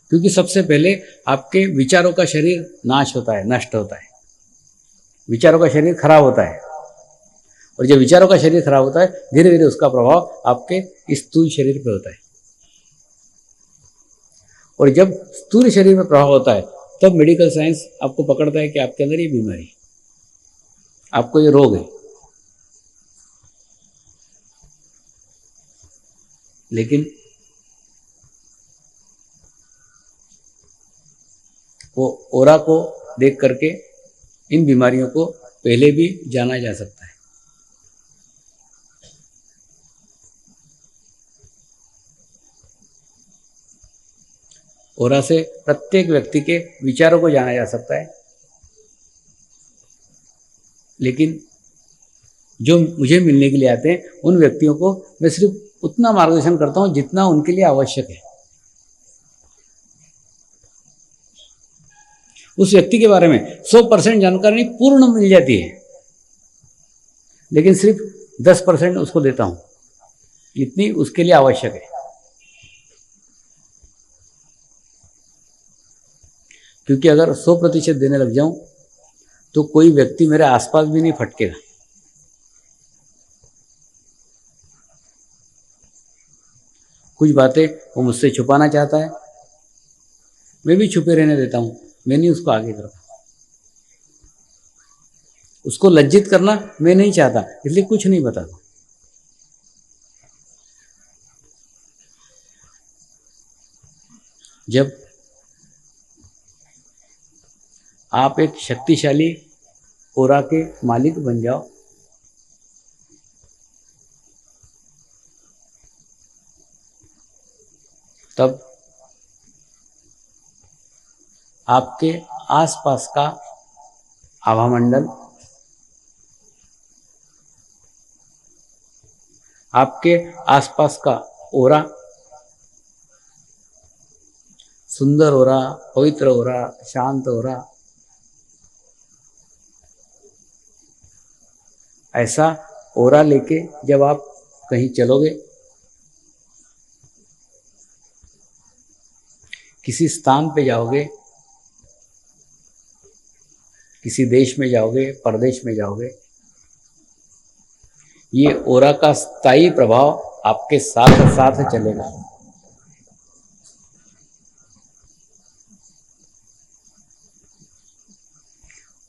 Speaker 1: क्योंकि सबसे पहले आपके विचारों का शरीर नाश होता है, नष्ट होता है, विचारों का शरीर खराब होता है। और जब विचारों का शरीर खराब होता है, धीरे धीरे उसका प्रभाव आपके स्थूल शरीर पर होता है। और जब स्थूल शरीर में प्रभाव होता है, तब मेडिकल साइंस आपको पकड़ता है कि आपके अंदर ये बीमारी, आपको ये रोग है। लेकिन वो ओरा को देख करके इन बीमारियों को पहले भी जाना जा सकता है। ओरा से प्रत्येक व्यक्ति के विचारों को जाना जा सकता है। लेकिन जो मुझे मिलने के लिए आते हैं, उन व्यक्तियों को मैं सिर्फ उतना मार्गदर्शन करता हूं जितना उनके लिए आवश्यक है। उस व्यक्ति के बारे में 100% जानकारी पूर्ण मिल जाती है, लेकिन सिर्फ 10% उसको देता हूं, इतनी उसके लिए आवश्यक है। क्योंकि अगर 100% देने लग जाऊं तो कोई व्यक्ति मेरे आसपास भी नहीं फटकेगा। कुछ बातें वो मुझसे छुपाना चाहता है, मैं भी छुपे रहने देता हूं, मैं नहीं उसको आगे करता। उसको लज्जित करना मैं नहीं चाहता, इसलिए कुछ नहीं बताता। जब आप एक शक्तिशाली ओरा के मालिक बन जाओ, तब आपके आसपास का आभामंडल, आपके आसपास का ओरा सुंदर ओरा, पवित्र ओरा, शांत ओरा, ऐसा ओरा लेके जब आप कहीं चलोगे, किसी स्थान पे जाओगे, किसी देश में जाओगे, परदेश में जाओगे, ये ओरा का स्थायी प्रभाव आपके साथ साथ चलेगा।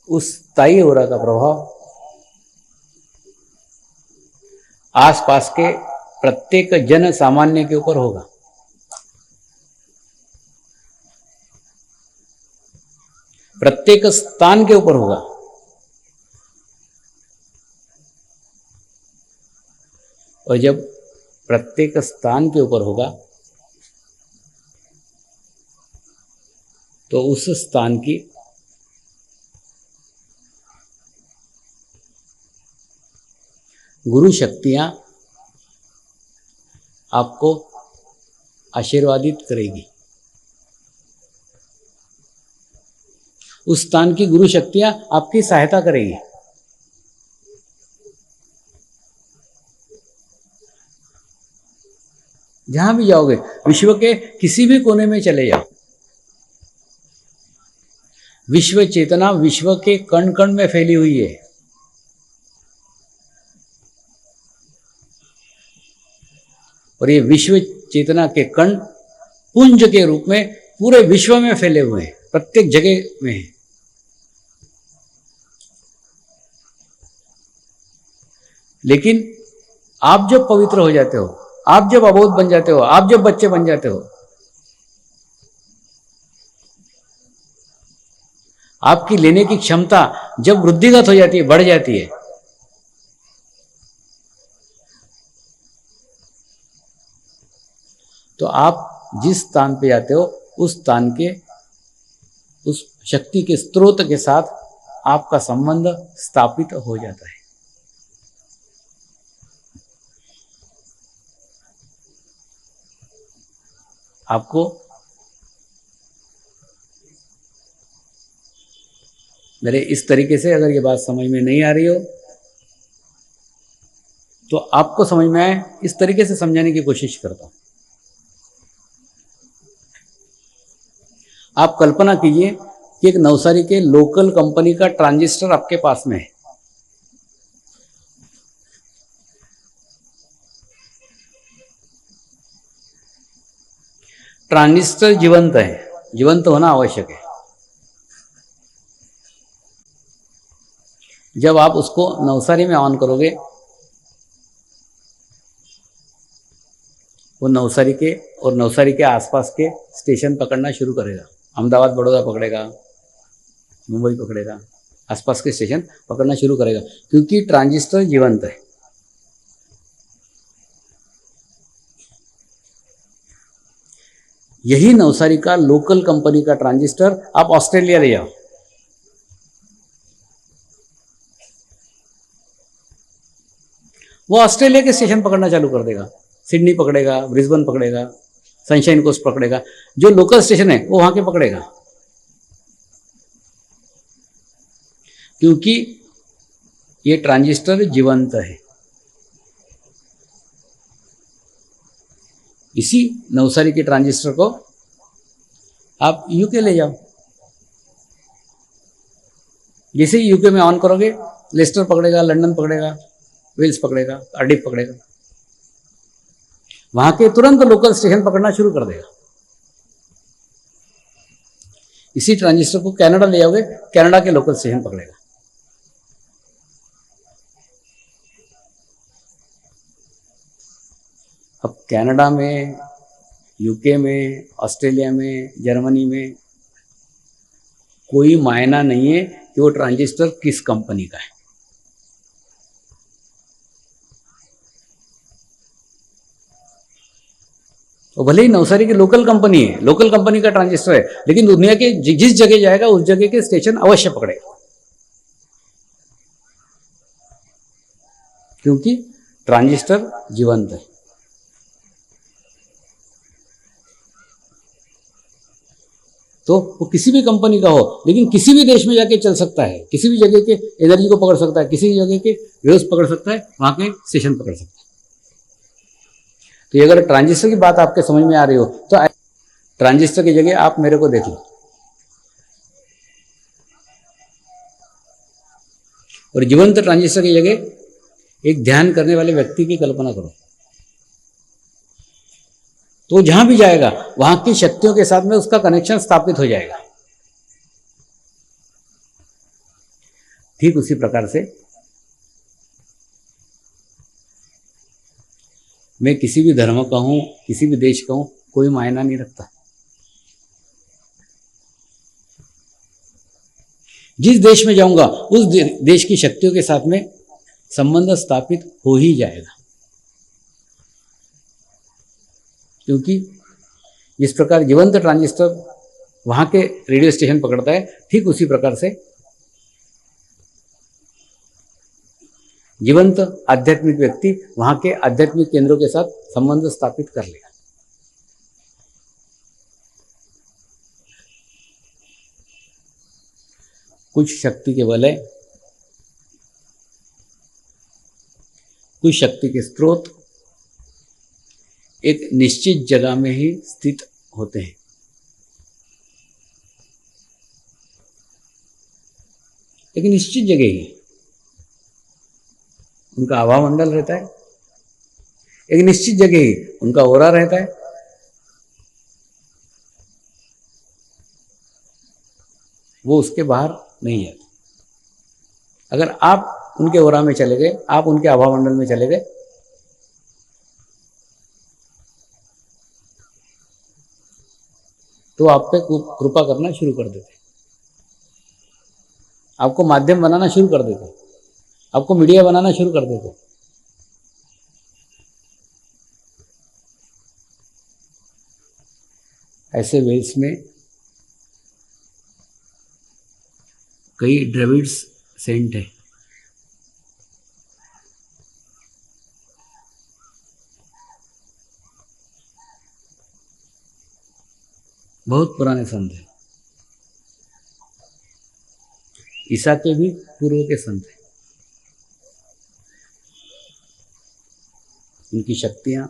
Speaker 1: उस स्थायी ओरा का प्रभाव आसपास के प्रत्येक जन सामान्य के ऊपर होगा। प्रत्येक स्थान के ऊपर होगा। और जब प्रत्येक स्थान के ऊपर होगा तो उस स्थान की गुरु शक्तियां आपको आशीर्वादित करेगी। उस स्थान की गुरु शक्तियां आपकी सहायता करेगी। जहां भी जाओगे, विश्व के किसी भी कोने में चले जाओ, विश्व चेतना विश्व के कण कण में फैली हुई है। और ये विश्व चेतना के कण पुंज के रूप में पूरे विश्व में फैले हुए हैं, प्रत्येक जगह में हैं। लेकिन आप जब पवित्र हो जाते हो, आप जब अबोध बन जाते हो, आप जब बच्चे बन जाते हो, आपकी लेने की क्षमता जब वृद्धिगत हो जाती है, बढ़ जाती है, तो आप जिस स्थान पे जाते हो उस स्थान के उस शक्ति के स्रोत के साथ आपका संबंध स्थापित हो जाता है। आपको मेरे इस तरीके से अगर ये बात समझ में नहीं आ रही हो तो आपको समझ में आए इस तरीके से समझाने की कोशिश करता हूं। आप कल्पना कीजिए कि एक नवसारी के लोकल कंपनी का ट्रांजिस्टर आपके पास में है। ट्रांजिस्टर जीवंत है, जीवंत होना आवश्यक है। जब आप उसको नवसारी में ऑन करोगे, वो नवसारी के और नवसारी के आसपास के स्टेशन पकड़ना शुरू करेगा। अहमदाबाद बड़ौदा पकड़ेगा, मुंबई पकड़ेगा, आसपास के स्टेशन पकड़ना शुरू करेगा, क्योंकि ट्रांजिस्टर जीवंत है। यही नवसारी का लोकल कंपनी का ट्रांजिस्टर आप ऑस्ट्रेलिया ले जाओ, वो ऑस्ट्रेलिया के स्टेशन पकड़ना चालू कर देगा। सिडनी पकड़ेगा, ब्रिस्बेन पकड़ेगा, सनशाइन कोस्ट पकड़ेगा, जो लोकल स्टेशन है वो वहां के पकड़ेगा, क्योंकि ये ट्रांजिस्टर जीवंत है। इसी नवसारी के ट्रांजिस्टर को आप यूके ले जाओ, जैसे ही यूके में ऑन करोगे, लेस्टर पकड़ेगा, लंदन पकड़ेगा, वेल्स पकड़ेगा, कार्डिफ पकड़ेगा, वहां के तुरंत लोकल स्टेशन पकड़ना शुरू कर देगा। इसी ट्रांजिस्टर को कनाडा ले जाओगे, कनाडा के लोकल स्टेशन पकड़ेगा। अब कनाडा में, यूके में, ऑस्ट्रेलिया में, जर्मनी में कोई मायना नहीं है कि वो ट्रांजिस्टर किस कंपनी का है। तो भले ही नवसारी की लोकल कंपनी है, लोकल कंपनी का ट्रांजिस्टर है, लेकिन दुनिया के जिस जगह जाएगा उस जगह के स्टेशन अवश्य पकड़ेगा, क्योंकि ट्रांजिस्टर जीवंत है। तो वो किसी भी कंपनी का हो, लेकिन किसी भी देश में जाके चल सकता है, किसी भी जगह के एनर्जी को पकड़ सकता है, किसी भी जगह के वेव्स पकड़ सकता है, वहां के स्टेशन पकड़ सकता है। तो अगर ट्रांजिस्टर की बात आपके समझ में आ रही हो, तो ट्रांजिस्टर की जगह आप मेरे को देख लो, और जीवंत ट्रांजिस्टर की जगह एक ध्यान करने वाले व्यक्ति की कल्पना करो। तो जहां भी जाएगा वहां की शक्तियों के साथ में उसका कनेक्शन स्थापित हो जाएगा। ठीक उसी प्रकार से मैं किसी भी धर्म का हूं, किसी भी देश का हूं, कोई मायना नहीं रखता। जिस देश में जाऊंगा उस देश की शक्तियों के साथ में संबंध स्थापित हो ही जाएगा, क्योंकि जिस प्रकार जीवंत ट्रांजिस्टर वहां के रेडियो स्टेशन पकड़ता है, ठीक उसी प्रकार से जीवंत आध्यात्मिक व्यक्ति वहां के आध्यात्मिक केंद्रों के साथ संबंध स्थापित कर लेगा। कुछ शक्ति के बल है, कुछ शक्ति के स्रोत एक निश्चित जगह में ही स्थित होते हैं। एक निश्चित जगह ही उनका आभा मंडल रहता है, एक निश्चित जगह ही उनका ओरा रहता है। वो उसके बाहर नहीं जाते। अगर आप उनके ओरा में चले गए, आप उनके आभा मंडल में चले गए, तो आप पे कृपा करना शुरू कर देते, आपको माध्यम बनाना शुरू कर देते, आपको मीडिया बनाना शुरू कर देते। ऐसे वेल्स में कई ड्रेविड्स सेंट है। बहुत पुराने संत हैं, ईसा के भी पूर्व के संत हैं। उनकी शक्तियां,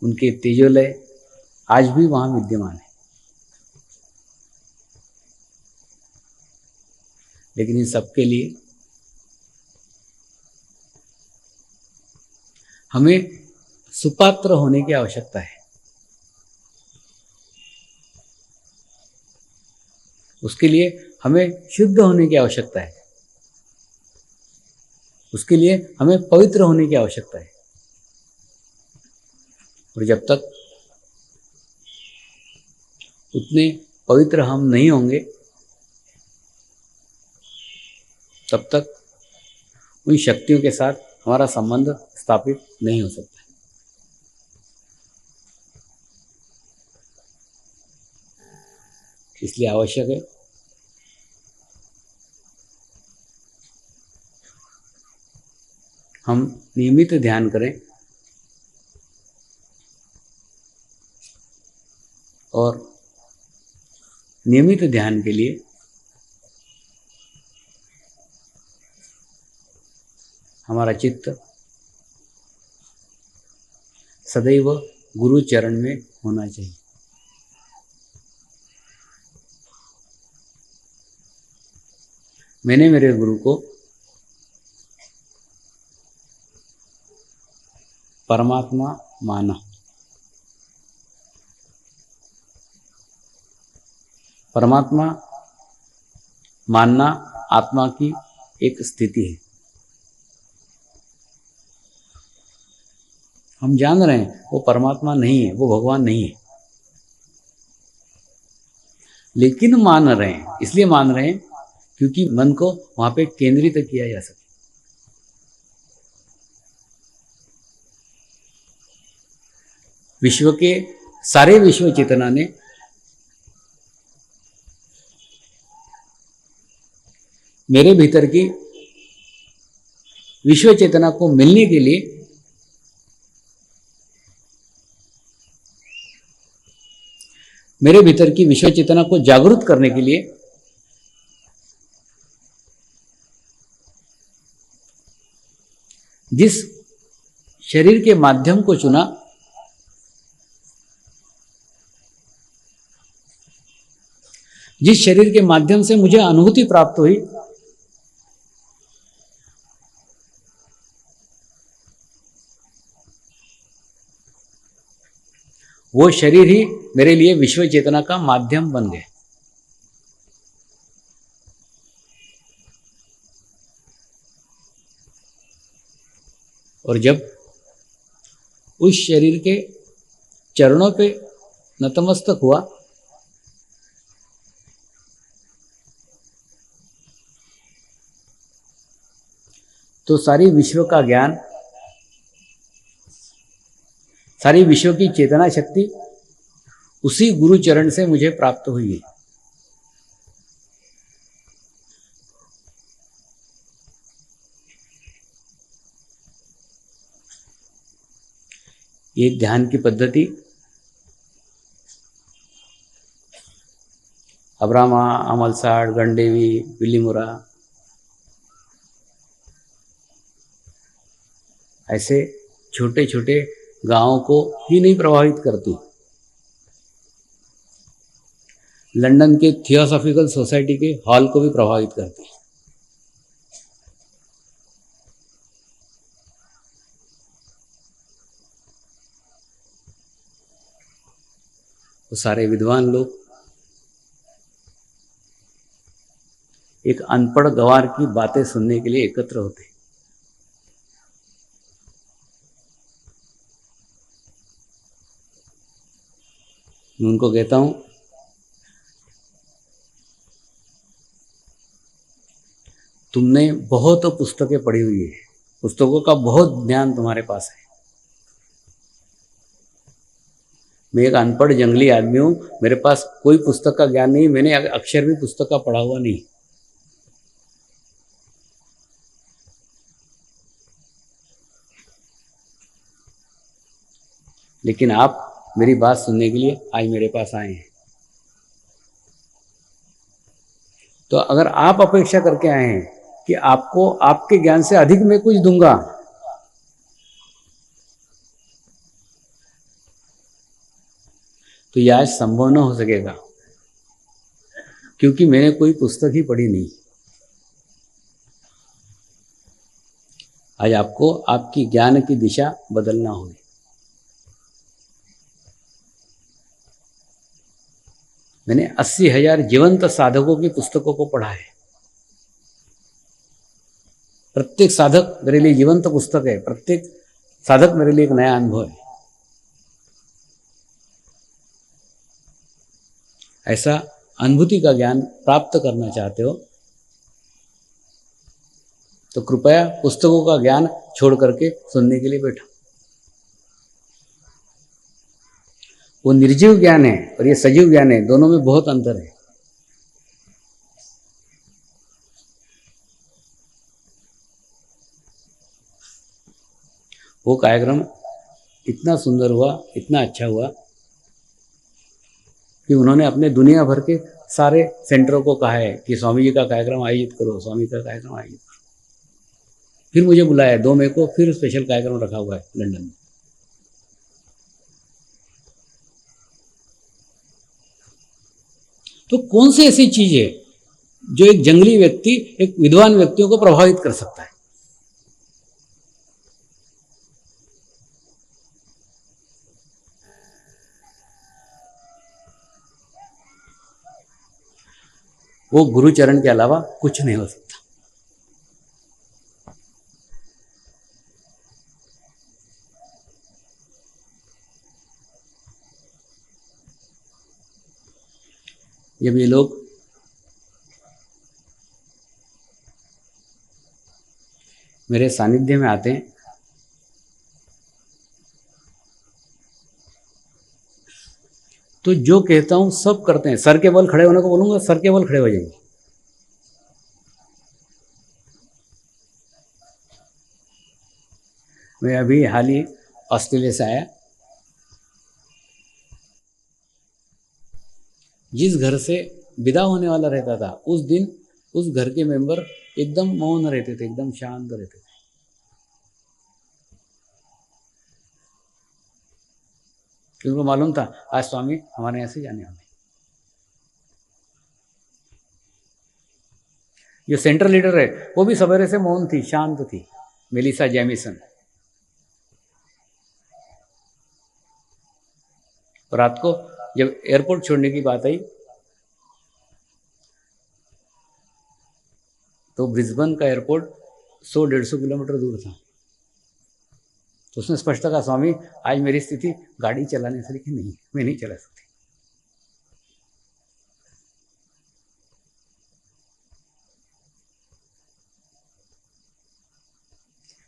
Speaker 1: उनके तेजोलय आज भी वहां विद्यमान है। लेकिन इन सबके लिए हमें सुपात्र होने की आवश्यकता है। उसके लिए हमें शुद्ध होने की आवश्यकता है, उसके लिए हमें पवित्र होने की आवश्यकता है। और जब तक उतने पवित्र हम नहीं होंगे तब तक उन शक्तियों के साथ हमारा संबंध स्थापित नहीं हो सकता। इसलिए आवश्यक है हम नियमित ध्यान करें और नियमित ध्यान के लिए हमारा चित्त सदैव गुरु चरण में होना चाहिए। मैंने मेरे गुरु को परमात्मा माना। परमात्मा मानना आत्मा की एक स्थिति है। हम जान रहे हैं वो परमात्मा नहीं है, वो भगवान नहीं है, लेकिन मान रहे हैं। इसलिए मान रहे हैं क्योंकि मन को वहां पे केंद्रित किया जा सके। विश्व के सारे विश्व चेतना ने मेरे भीतर की विश्व चेतना को मिलने के लिए मेरे भीतर की विश्व चेतना को जागरूक करने के लिए जिस शरीर के माध्यम को चुना, जिस शरीर के माध्यम से मुझे अनुभूति प्राप्त हुई, वो शरीर ही मेरे लिए विश्व चेतना का माध्यम बन गए। और जब उस शरीर के चरणों पे नतमस्तक हुआ तो सारी विश्व का ज्ञान, सारी विश्व की चेतना शक्ति उसी गुरु चरण से मुझे प्राप्त हुई है। ये ध्यान की पद्धति अब्रामा, अमलसाड़, गंडेवी, बिलीमुरा ऐसे छोटे छोटे गांवों को ही नहीं प्रभावित करती, लंदन के थियोसॉफिकल सोसाइटी के हॉल को भी प्रभावित करती है। वो सारे विद्वान लोग एक अनपढ़ गंवार की बातें सुनने के लिए एकत्र होते हैं। मैं उनको कहता हूं, तुमने बहुत पुस्तकें पढ़ी हुई है, पुस्तकों का बहुत ज्ञान तुम्हारे पास है। मैं एक अनपढ़ जंगली आदमी हूं, मेरे पास कोई पुस्तक का ज्ञान नहीं, मैंने अक्षर भी पुस्तक का पढ़ा हुआ नहीं। लेकिन आप मेरी बात सुनने के लिए आज मेरे पास आए हैं। तो अगर आप अपेक्षा करके आए हैं कि आपको आपके ज्ञान से अधिक मैं कुछ दूंगा, तो यह आज संभव न हो सकेगा, क्योंकि मैंने कोई पुस्तक ही पढ़ी नहीं। आज आपको आपकी ज्ञान की दिशा बदलना होगी। मैंने 80,000 जीवंत साधकों की पुस्तकों को पढ़ा है। प्रत्येक साधक मेरे लिए जीवंत पुस्तक है, प्रत्येक साधक मेरे लिए एक नया अनुभव है। ऐसा अनुभूति का ज्ञान प्राप्त करना चाहते हो तो कृपया पुस्तकों का ज्ञान छोड़ करके सुनने के लिए बैठो। वो निर्जीव ज्ञान है और ये सजीव ज्ञान है, दोनों में बहुत अंतर है। वो कार्यक्रम इतना सुंदर हुआ, इतना अच्छा हुआ कि उन्होंने अपने दुनिया भर के सारे सेंटरों को कहा है कि स्वामी जी का कार्यक्रम आयोजित करो, स्वामी का कार्यक्रम आयोजित करो। फिर मुझे बुलाया 2 मई को, फिर स्पेशल कार्यक्रम रखा हुआ है लंदन में। तो कौन सी ऐसी चीज है जो एक जंगली व्यक्ति एक विद्वान व्यक्तियों को प्रभावित कर सकता है? वो गुरुचरण के अलावा कुछ नहीं हो सकता। जब ये लोग मेरे सानिध्य में आते हैं तो जो कहता हूं सब करते हैं। सर के बल खड़े होने को बोलूंगा, सर के बल खड़े हो जाएंगे। मैं अभी हाल ही ऑस्ट्रेलिया से आया। जिस घर से विदा होने वाला रहता था उस दिन उस घर के मेंबर एकदम मौन रहते थे, एकदम शांत रहते थे। क्योंकि उनको मालूम था आज स्वामी हमारे यहाँ से जाने वाले। जो सेंट्रल लीडर है वो भी सवेरे से मौन थी, शांत थी, मेलिसा जेमिसन। रात को जब एयरपोर्ट छोड़ने की बात आई तो ब्रिस्बेन का एयरपोर्ट 100-150 किलोमीटर दूर था। तो उसने स्पष्ट कहा स्वामी आज मेरी स्थिति गाड़ी चलाने से नहीं, मैं नहीं चला सकती।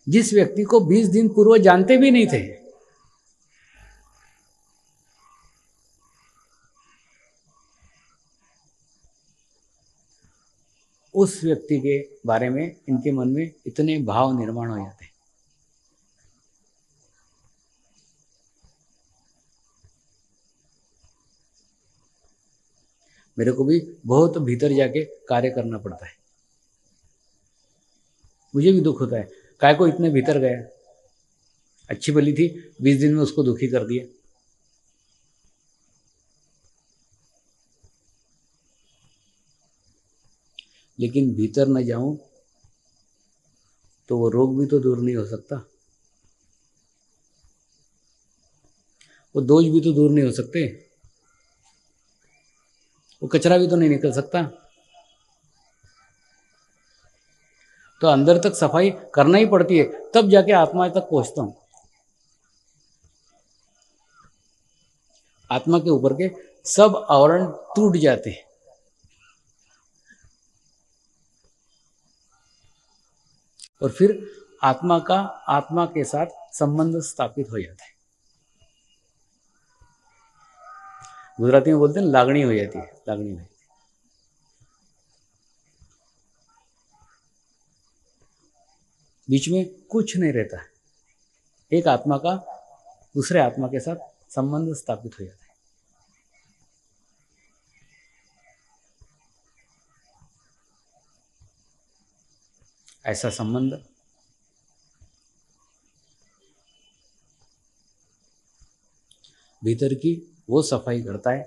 Speaker 1: जिस व्यक्ति को 20 दिन पूर्व जानते भी नहीं थे, उस व्यक्ति के बारे में इनके मन में इतने भाव निर्माण हो जाते हैं। मेरे को भी बहुत भीतर जाके कार्य करना पड़ता है। मुझे भी दुख होता है, काय को इतने भीतर गया, अच्छी भली थी, 20 दिन में उसको दुखी कर दिया। लेकिन भीतर न जाऊं तो वो रोग भी तो दूर नहीं हो सकता, वो दोष भी तो दूर नहीं हो सकते, वो कचरा भी तो नहीं निकल सकता। तो अंदर तक सफाई करना ही पड़ती है, तब जाके आत्मा तक पहुंचता हूं। आत्मा के ऊपर के सब आवरण टूट जाते हैं और फिर आत्मा का आत्मा के साथ संबंध स्थापित हो जाता है। गुजराती में बोलते हैं लागणी हो जाती है, लागणी हो जाती है। बीच में कुछ नहीं रहता, एक आत्मा का दूसरे आत्मा के साथ संबंध स्थापित हो जाता है। ऐसा संबंध भीतर की वो सफाई करता है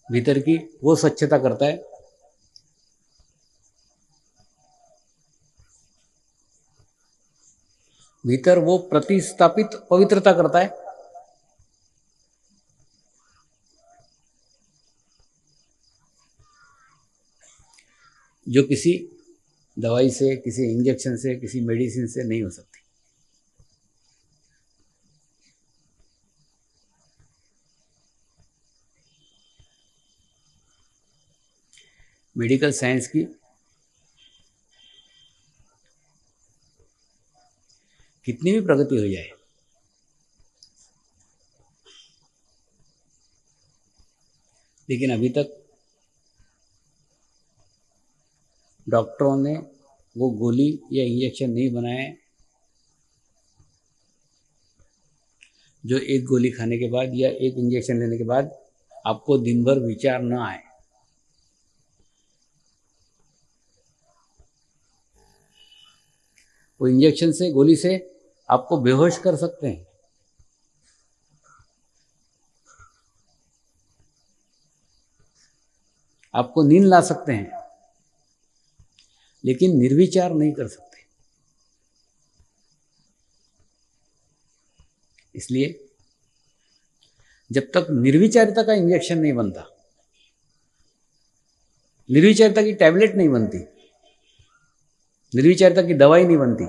Speaker 1: भीतर की वो स्वच्छता करता है भीतर वो प्रतिस्थापित पवित्रता करता है। जो किसी दवाई से, किसी इंजेक्शन से, किसी मेडिसिन से नहीं हो सकती। मेडिकल साइंस की कितनी भी प्रगति हो जाए, लेकिन अभी तक डॉक्टरों ने वो गोली या इंजेक्शन नहीं बनाए जो एक गोली खाने के बाद या एक इंजेक्शन लेने के बाद आपको दिन भर विचार न आए। वो इंजेक्शन से, गोली से आपको बेहोश कर सकते हैं, आपको नींद ला सकते हैं, लेकिन निर्विचार नहीं कर सकते। इसलिए जब तक निर्विचारिता का इंजेक्शन नहीं बनता, निर्विचारिता की टैबलेट नहीं बनती, निर्विचारिता की दवाई नहीं बनती,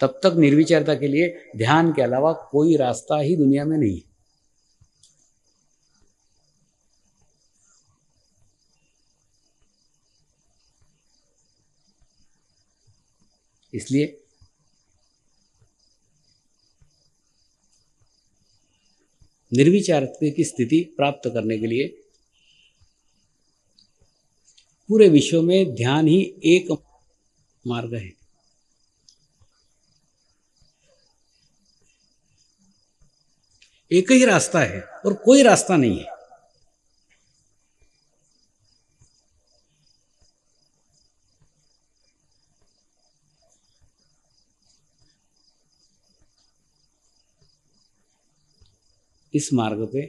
Speaker 1: तब तक निर्विचारिता के लिए ध्यान के अलावा कोई रास्ता ही दुनिया में नहीं है। इसलिए निर्विचारता की स्थिति प्राप्त करने के लिए पूरे विश्व में ध्यान ही एक मार्ग है। एक ही रास्ता है और कोई रास्ता नहीं है। इस मार्ग पे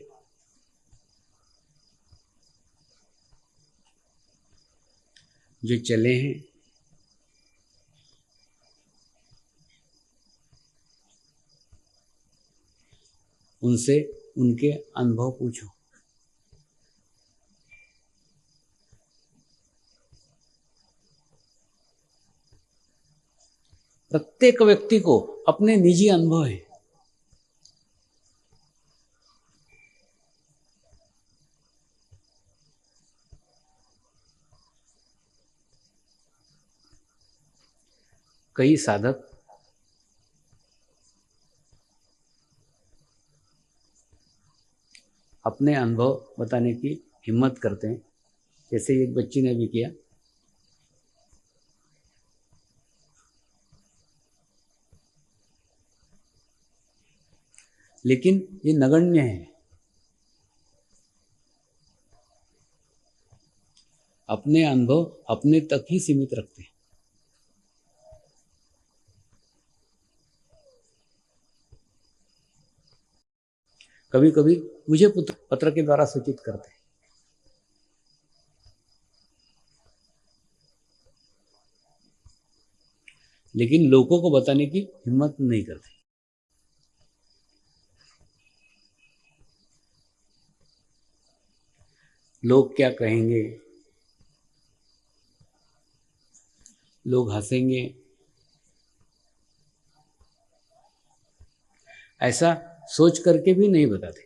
Speaker 1: जो चले हैं, उनसे उनके अनुभव पूछो। प्रत्येक व्यक्ति को अपने निजी अनुभव है। कई साधक अपने अनुभव बताने की हिम्मत करते हैं, जैसे एक बच्ची ने भी किया। लेकिन ये नगण्य है। अपने अनुभव अपने तक ही सीमित रखते हैं। कभी कभी मुझे पत्र के द्वारा सूचित करते हैं, लेकिन लोगों को बताने की हिम्मत नहीं करते। लोग क्या कहेंगे, लोग हंसेंगे, ऐसा सोच करके भी नहीं बताते।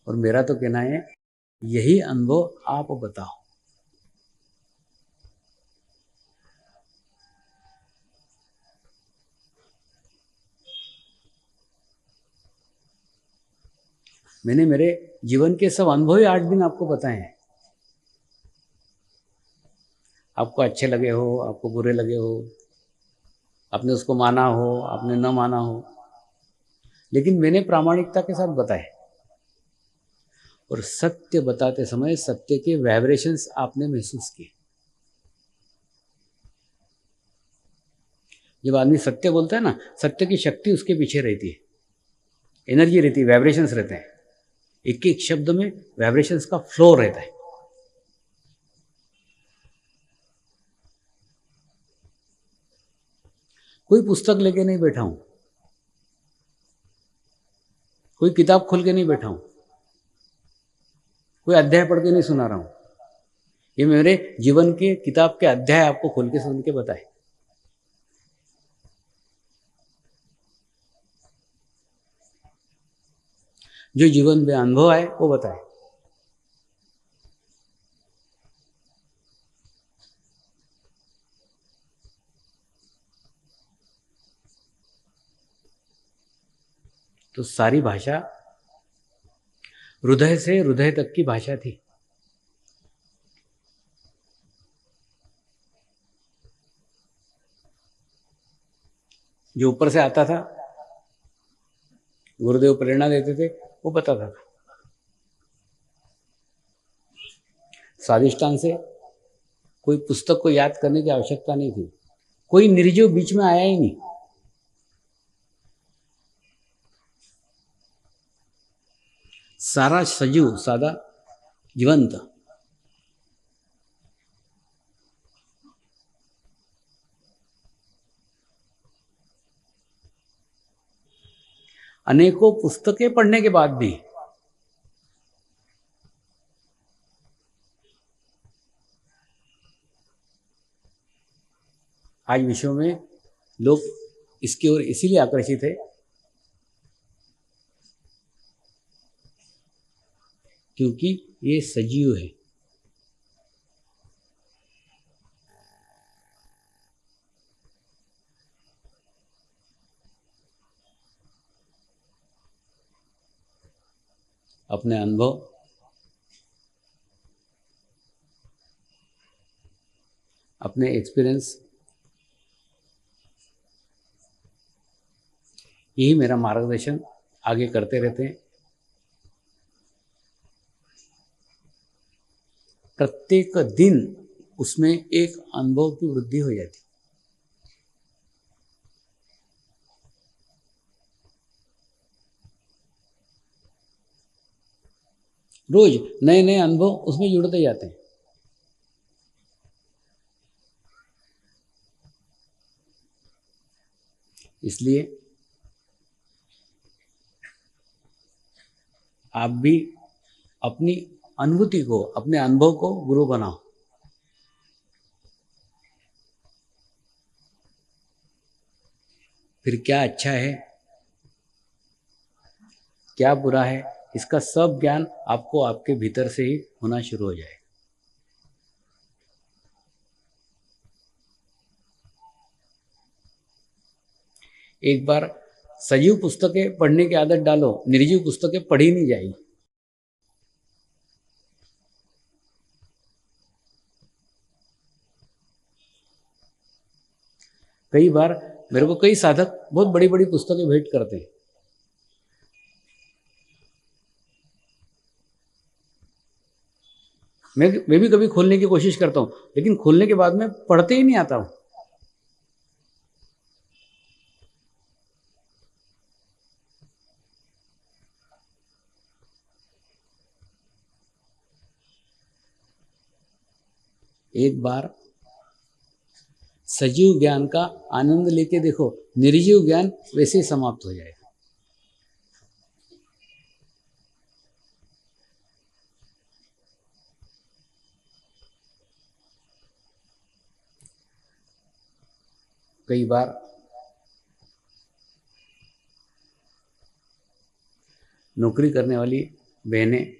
Speaker 1: और मेरा तो कहना है, यही अनुभव आप बताओ। मैंने मेरे जीवन के सब अनुभव ही 8 दिन आपको बताए हैं। आपको अच्छे लगे हो, आपको बुरे लगे हो, आपने उसको माना हो, आपने न माना हो, लेकिन मैंने प्रामाणिकता के साथ बताए। और सत्य बताते समय सत्य के वाइब्रेशंस आपने महसूस किए। जब आदमी सत्य बोलता है ना, सत्य की शक्ति उसके पीछे रहती है, एनर्जी रहती है, वाइब्रेशंस रहते हैं। एक एक शब्द में वाइब्रेशंस का फ्लो रहता है। कोई पुस्तक लेके नहीं बैठा हूं, कोई किताब खोल के नहीं बैठा हूं, कोई अध्याय पढ़ के नहीं सुना रहा हूं। ये मेरे जीवन के किताब के अध्याय आपको खोल के सुन के बताए। जो जीवन में अनुभव आए वो बताए। तो सारी भाषा हृदय से हृदय तक की भाषा थी। जो ऊपर से आता था, गुरुदेव प्रेरणा देते थे, वो बताता था। स्वादिष्टान से कोई पुस्तक को याद करने की आवश्यकता नहीं थी। कोई निर्जीव बीच में आया ही नहीं। सारा सजीव, सादा, जीवंत। अनेकों पुस्तकें पढ़ने के बाद भी आज विश्व में लोग इसकी ओर इसीलिए आकर्षित है क्योंकि ये सजीव है। अपने अनुभव, अपने एक्सपीरियंस, यही मेरा मार्गदर्शन आगे करते रहते हैं। प्रत्येक दिन उसमें एक अनुभव की वृद्धि हो जाती। रोज नए नए अनुभव उसमें जुड़ते जाते हैं। इसलिए आप भी अपनी अनुभूति को, अपने अनुभव को गुरु बनाओ। फिर क्या अच्छा है, क्या बुरा है, इसका सब ज्ञान आपको आपके भीतर से ही होना शुरू हो जाए। एक बार सजीव पुस्तकें पढ़ने की आदत डालो, निर्जीव पुस्तकें पढ़ी नहीं जाएगी। कई बार मेरे को कई साधक बहुत बड़ी बड़ी पुस्तकें भेंट करते हैं। मैं भी कभी खोलने की कोशिश करता हूँ, लेकिन खोलने के बाद में पढ़ते ही नहीं आता हूँ। एक बार सजीव ज्ञान का आनंद लेके देखो, निर्जीव ज्ञान वैसे ही समाप्त हो जाएगा। कई बार नौकरी करने वाली बहनें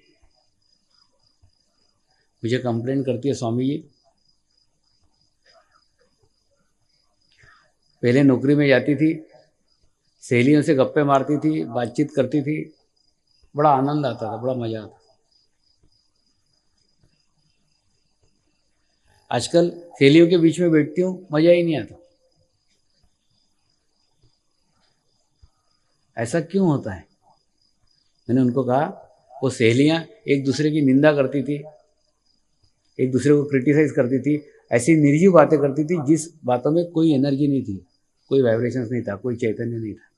Speaker 1: मुझे कंप्लेन करती है, स्वामी जी पहले नौकरी में जाती थी, सहेलियों से गप्पे मारती थी, बातचीत करती थी, बड़ा आनंद आता था, बड़ा मजा आता। आजकल सहेलियों के बीच में बैठती हूँ, मजा ही नहीं आता। ऐसा क्यों होता है? मैंने उनको कहा, वो सहेलियां एक दूसरे की निंदा करती थी, एक दूसरे को क्रिटिसाइज करती थी, ऐसी निर्जीव बातें करती थी जिस बातों में कोई एनर्जी नहीं थी, कोई वाइब्रेशंस नहीं था, कोई चैतन्य नहीं था।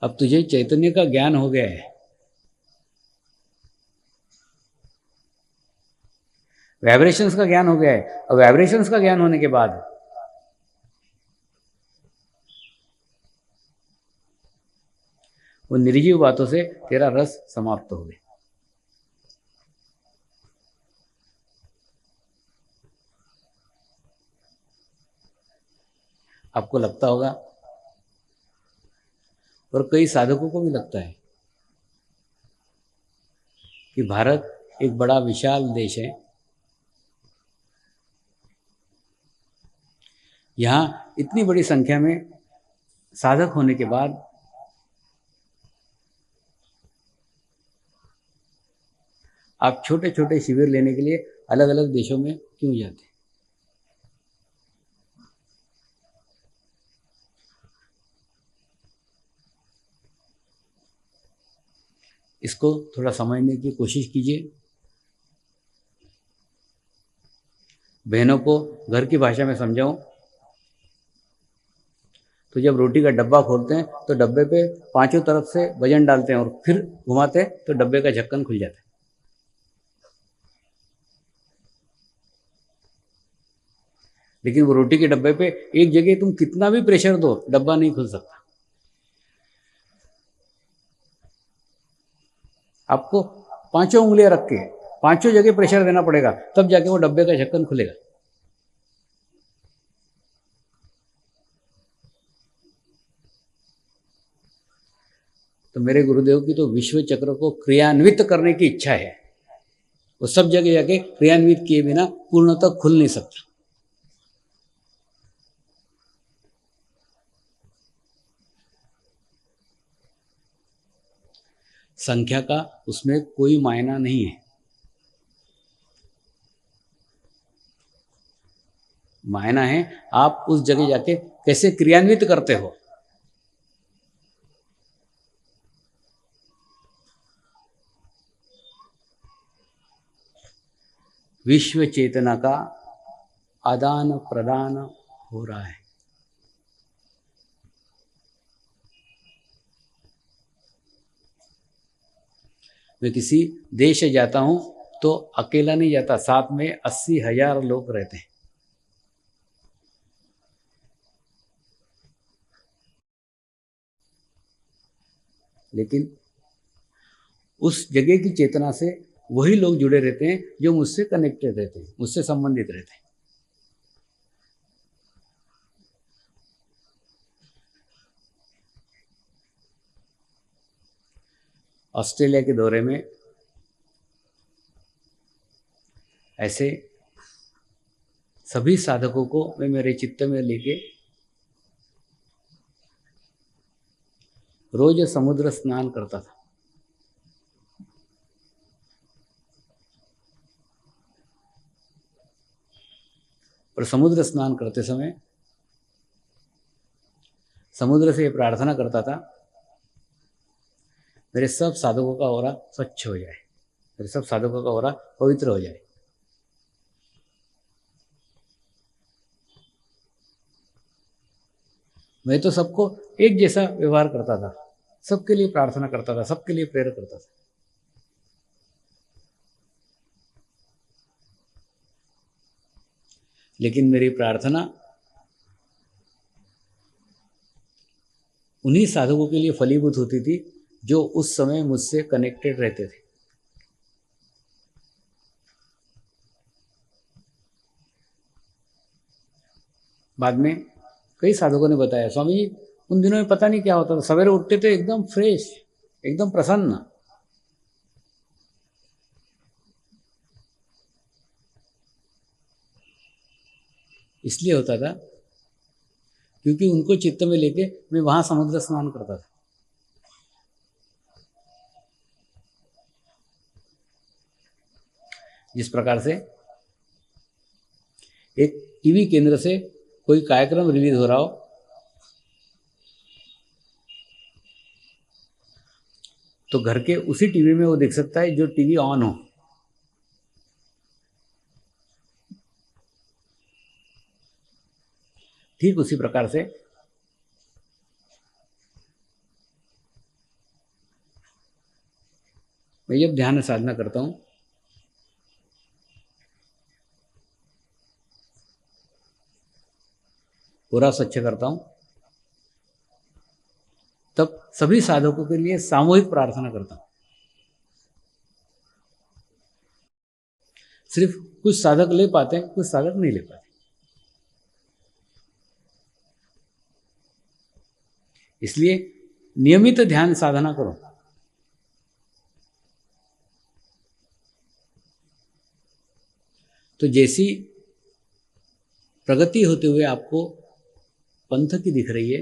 Speaker 1: अब तुझे चैतन्य का ज्ञान हो गया है, वाइब्रेशंस का ज्ञान हो गया है। और वाइब्रेशंस का ज्ञान होने के बाद वो निर्जीव बातों से तेरा रस समाप्त हो गया। आपको लगता होगा, और कई साधकों को भी लगता है, कि भारत एक बड़ा विशाल देश है, यहाँ इतनी बड़ी संख्या में साधक होने के बाद आप छोटे छोटे शिविर लेने के लिए अलग अलग देशों में क्यों जाते हैं? इसको थोड़ा समझने की कोशिश कीजिए। बहनों को घर की भाषा में समझाऊं तो जब रोटी का डब्बा खोलते हैं तो डब्बे पे पांचों तरफ से वजन डालते हैं और फिर घुमाते हैं तो डब्बे का ढक्कन खुल जाता है। लेकिन वो रोटी के डब्बे पे एक जगह तुम कितना भी प्रेशर दो, डब्बा नहीं खुल सकता। आपको पांचों उंगलियां रख के पांचों जगह प्रेशर देना पड़ेगा, तब जाके वो डब्बे का ढक्कन खुलेगा। तो मेरे गुरुदेव की तो विश्व चक्र को क्रियान्वित करने की इच्छा है। वो सब जगह जाके क्रियान्वित किए बिना पूर्णतः खुल नहीं सकता। संख्या का उसमें कोई मायना नहीं है। मायना है आप उस जगह जाके कैसे क्रियान्वित करते हो। विश्व चेतना का आदान प्रदान हो रहा है। मैं किसी देश से जाता हूं तो अकेला नहीं जाता, साथ में 80,000 लोग रहते हैं। लेकिन उस जगह की चेतना से वही लोग जुड़े रहते हैं जो मुझसे कनेक्टेड रहते हैं, मुझसे संबंधित रहते हैं। ऑस्ट्रेलिया के दौरे में ऐसे सभी साधकों को मैं मेरे चित्त में लेके रोज समुद्र स्नान करता था। और समुद्र स्नान करते समय समुद्र से प्रार्थना करता था, मेरे सब साधकों का ऑरा स्वच्छ हो जाए, मेरे सब साधकों का ऑरा पवित्र हो जाए। मैं तो सबको एक जैसा व्यवहार करता था, सबके लिए प्रार्थना करता था, सबके लिए प्रेयर करता था। लेकिन मेरी प्रार्थना उन्हीं साधकों के लिए फलीभूत होती थी जो उस समय मुझसे कनेक्टेड रहते थे। बाद में कई साधकों ने बताया, स्वामी जी उन दिनों में पता नहीं क्या होता था, सवेरे उठते थे एकदम फ्रेश, एकदम प्रसन्न। इसलिए होता था क्योंकि उनको चित्त में लेके मैं वहां समुद्र स्नान करता था। जिस प्रकार से एक टीवी केंद्र से कोई कार्यक्रम रिलीज हो रहा हो तो घर के उसी टीवी में वो देख सकता है जो टीवी ऑन हो। ठीक उसी प्रकार से मैं जब ध्यान साधना करता हूँ पूरा स्वच्छ करता हूँ, तब सभी साधकों के लिए सामूहिक प्रार्थना करता हूँ। सिर्फ कुछ साधक ले पाते हैं, कुछ साधक नहीं ले पाते। इसलिए नियमित ध्यान साधना करो। तो जैसी प्रगति होते हुए आपको पंथ की दिख रही है,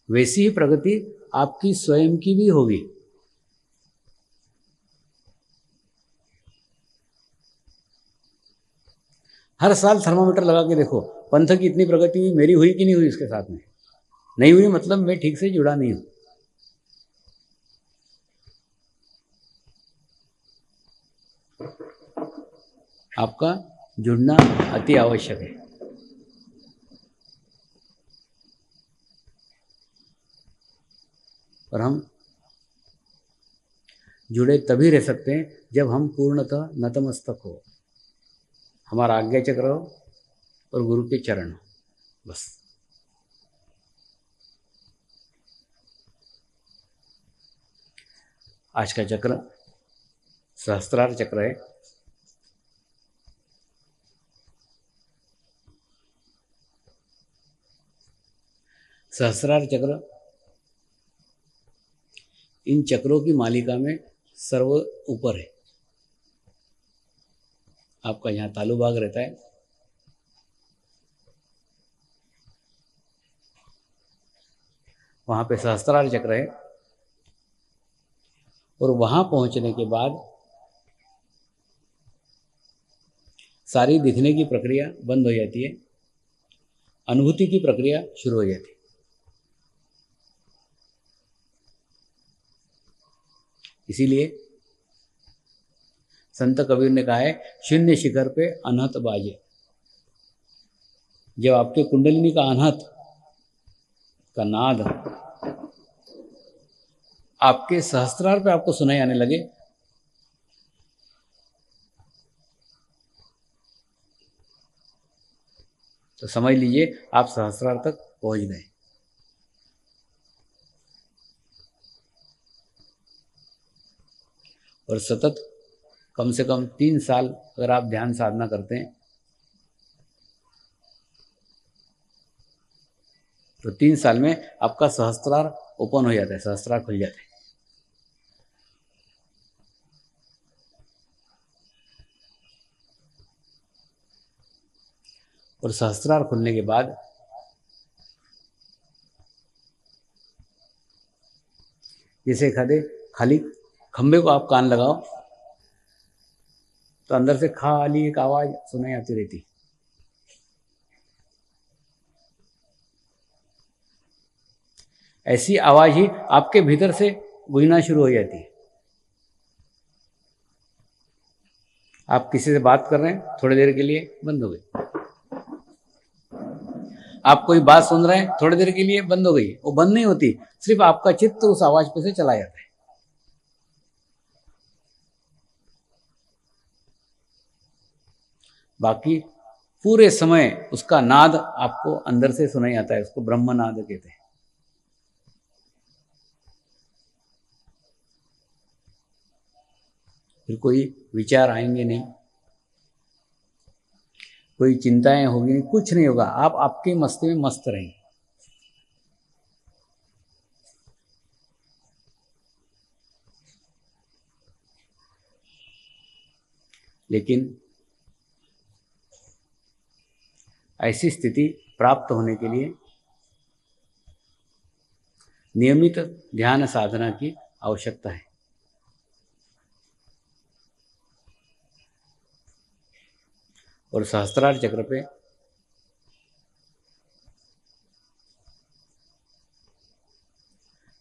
Speaker 1: वैसी ही प्रगति आपकी स्वयं की भी होगी। हर साल थर्मामीटर लगा के देखो, पंथ की इतनी प्रगति हुई, मेरी हुई कि नहीं हुई इसके साथ में? नहीं हुई, मतलब मैं ठीक से जुड़ा नहीं हूं। आपका जुड़ना अति आवश्यक है। और हम जुड़े तभी रह सकते हैं जब हम पूर्णतः नतमस्तक हो, हमारा आज्ञा चक्र हो और गुरु के चरण हो, बस। आज का चक्र सहस्त्रार चक्र है। सहस्त्रार चक्र इन चक्रों की मालिका में सर्व ऊपर है। आपका यहाँ तालु भाग रहता है, वहाँ पे सहस्त्रार चक्र है, और वहाँ पहुँचने के बाद सारी दिखने की प्रक्रिया बंद हो जाती है, अनुभूति की प्रक्रिया शुरू हो जाती है। इसीलिए संत कबीर ने कहा है, शून्य शिखर पे अनहत बाजे। जब आपके कुंडलिनी का अनहत का नाद आपके सहस्त्रार पे आपको सुनाई आने लगे, तो समझ लीजिए आप सहस्त्रार तक पहुंच गए। और सतत कम से कम 3 साल अगर आप ध्यान साधना करते हैं, तो 3 साल में आपका सहस्त्रार ओपन हो जाता है, सहस्त्रार खुल जाता है। और सहस्त्रार खुलने के बाद जैसे खाली खंबे को आप कान लगाओ तो अंदर से खाली एक आवाज सुनाई आती रहती। ऐसी आवाज ही आपके भीतर से गूंजना शुरू हो जाती है। आप किसी से बात कर रहे हैं, थोड़ी देर के लिए बंद हो गई। आप कोई बात सुन रहे हैं, थोड़ी देर के लिए बंद हो गई। वो बंद नहीं होती, सिर्फ आपका चित्त उस आवाज पे से चला जाता है। बाकी पूरे समय उसका नाद आपको अंदर से सुनाई आता है, उसको ब्रह्म नाद कहते हैं। फिर कोई विचार आएंगे नहीं, कोई चिंताएं होगी नहीं, कुछ नहीं होगा। आप आपके मस्ती में मस्त रहेंगे। लेकिन ऐसी स्थिति प्राप्त होने के लिए नियमित ध्यान साधना की आवश्यकता है। और सहस्त्रार चक्र पे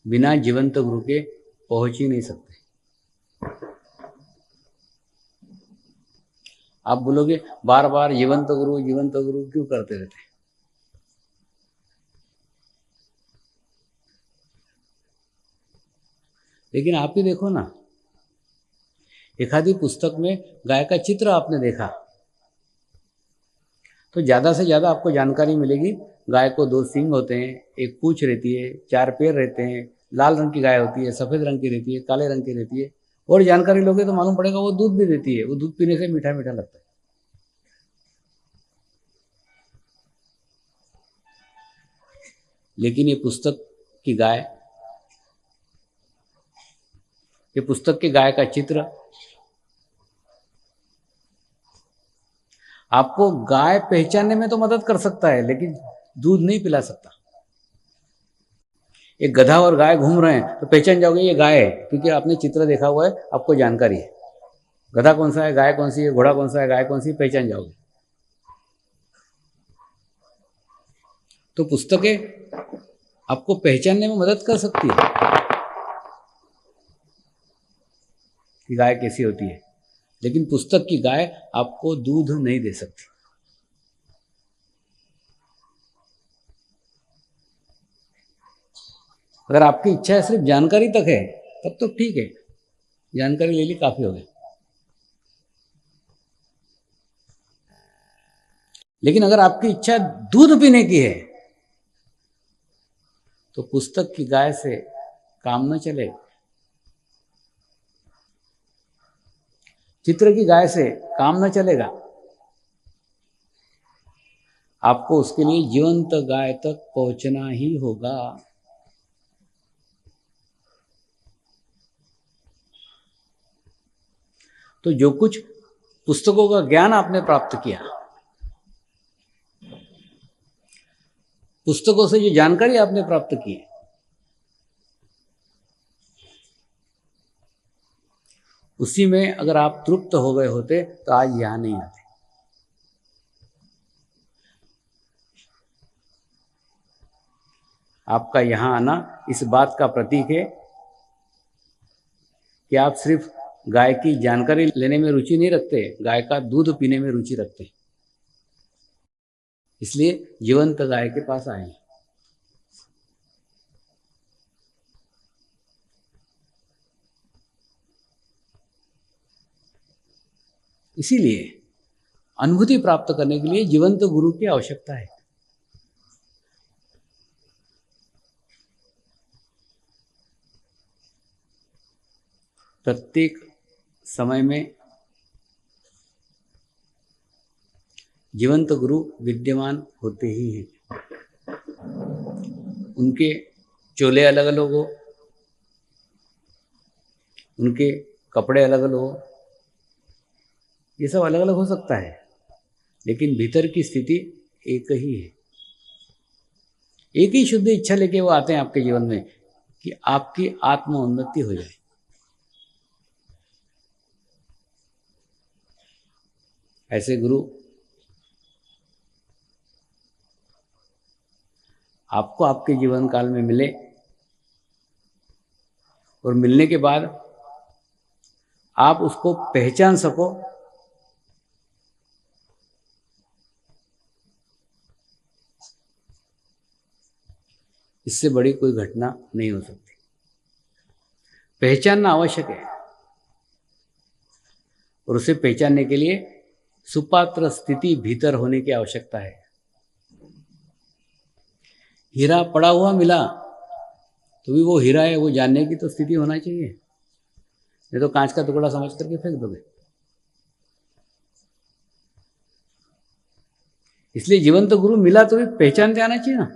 Speaker 1: बिना जीवंत गुरु के पहुंच ही नहीं सकते। आप बोलोगे बार बार जीवंत गुरु क्यों करते रहते हैं? लेकिन आप ही देखो ना, एक आधी पुस्तक में गाय का चित्र आपने देखा तो ज़्यादा से ज़्यादा आपको जानकारी मिलेगी। गाय को 2 सींग होते हैं, एक पूंछ रहती है, 4 पैर रहते हैं, लाल रंग की गाय होती है, सफ़ेद रंग की रहती है, काले रंग की रहती है। और जानकारी लोगे तो मालूम पड़ेगा वो दूध भी देती है, वो दूध पीने से मीठा मीठा लगता है। लेकिन ये पुस्तक की गाय का चित्र आपको गाय पहचानने में तो मदद कर सकता है, लेकिन दूध नहीं पिला सकता। एक गधा और गाय घूम रहे हैं तो पहचान जाओगे ये गाय है, क्योंकि आपने चित्र देखा हुआ है, आपको जानकारी है गधा कौन सा है, गाय कौन सी है, घोड़ा कौन सा है, गाय कौन सी है, पहचान जाओगे। तो पुस्तकें आपको पहचानने में मदद कर सकती है कि गाय कैसी होती है, लेकिन पुस्तक की गाय आपको दूध नहीं दे सकती। अगर आपकी इच्छा सिर्फ जानकारी तक है तब तो ठीक है, जानकारी ले ली काफी हो गई। लेकिन अगर आपकी इच्छा दूध पीने की है तो पुस्तक की गाय से काम न चलेगा, चित्र की गाय से काम न चलेगा। आपको उसके लिए जीवंत गाय तक पहुंचना ही होगा। तो जो कुछ पुस्तकों का ज्ञान आपने प्राप्त किया, पुस्तकों से जो जानकारी आपने प्राप्त की, उसी में अगर आप तृप्त हो गए होते तो आज यहां नहीं आते। आपका यहां आना इस बात का प्रतीक है कि आप सिर्फ गाय की जानकारी लेने में रुचि नहीं रखते, गाय का दूध पीने में रुचि रखते हैं। इसलिए जीवंत गाय के पास आए। इसीलिए अनुभूति प्राप्त करने के लिए जीवंत गुरु की आवश्यकता है। प्रत्येक समय में जीवंत गुरु विद्यमान होते ही हैं। उनके चोले अलग अलग हो, उनके कपड़े अलग अलग हो, ये सब अलग अलग हो सकता है, लेकिन भीतर की स्थिति एक ही है। एक ही शुद्ध इच्छा लेके वो आते हैं आपके जीवन में कि आपकी आत्मोन्नति हो जाए। ऐसे गुरु आपको आपके जीवन काल में मिले और मिलने के बाद आप उसको पहचान सको, इससे बड़ी कोई घटना नहीं हो सकती। पहचानना आवश्यक है और उसे पहचानने के लिए सुपात्र स्थिति भीतर होने की आवश्यकता है। हीरा पड़ा हुआ मिला तो भी वो हीरा है, वो जानने की तो स्थिति होना चाहिए, नहीं तो कांच का टुकड़ा समझ करके फेंक दोगे। इसलिए जीवंत गुरु मिला तो भी पहचानते आना चाहिए ना।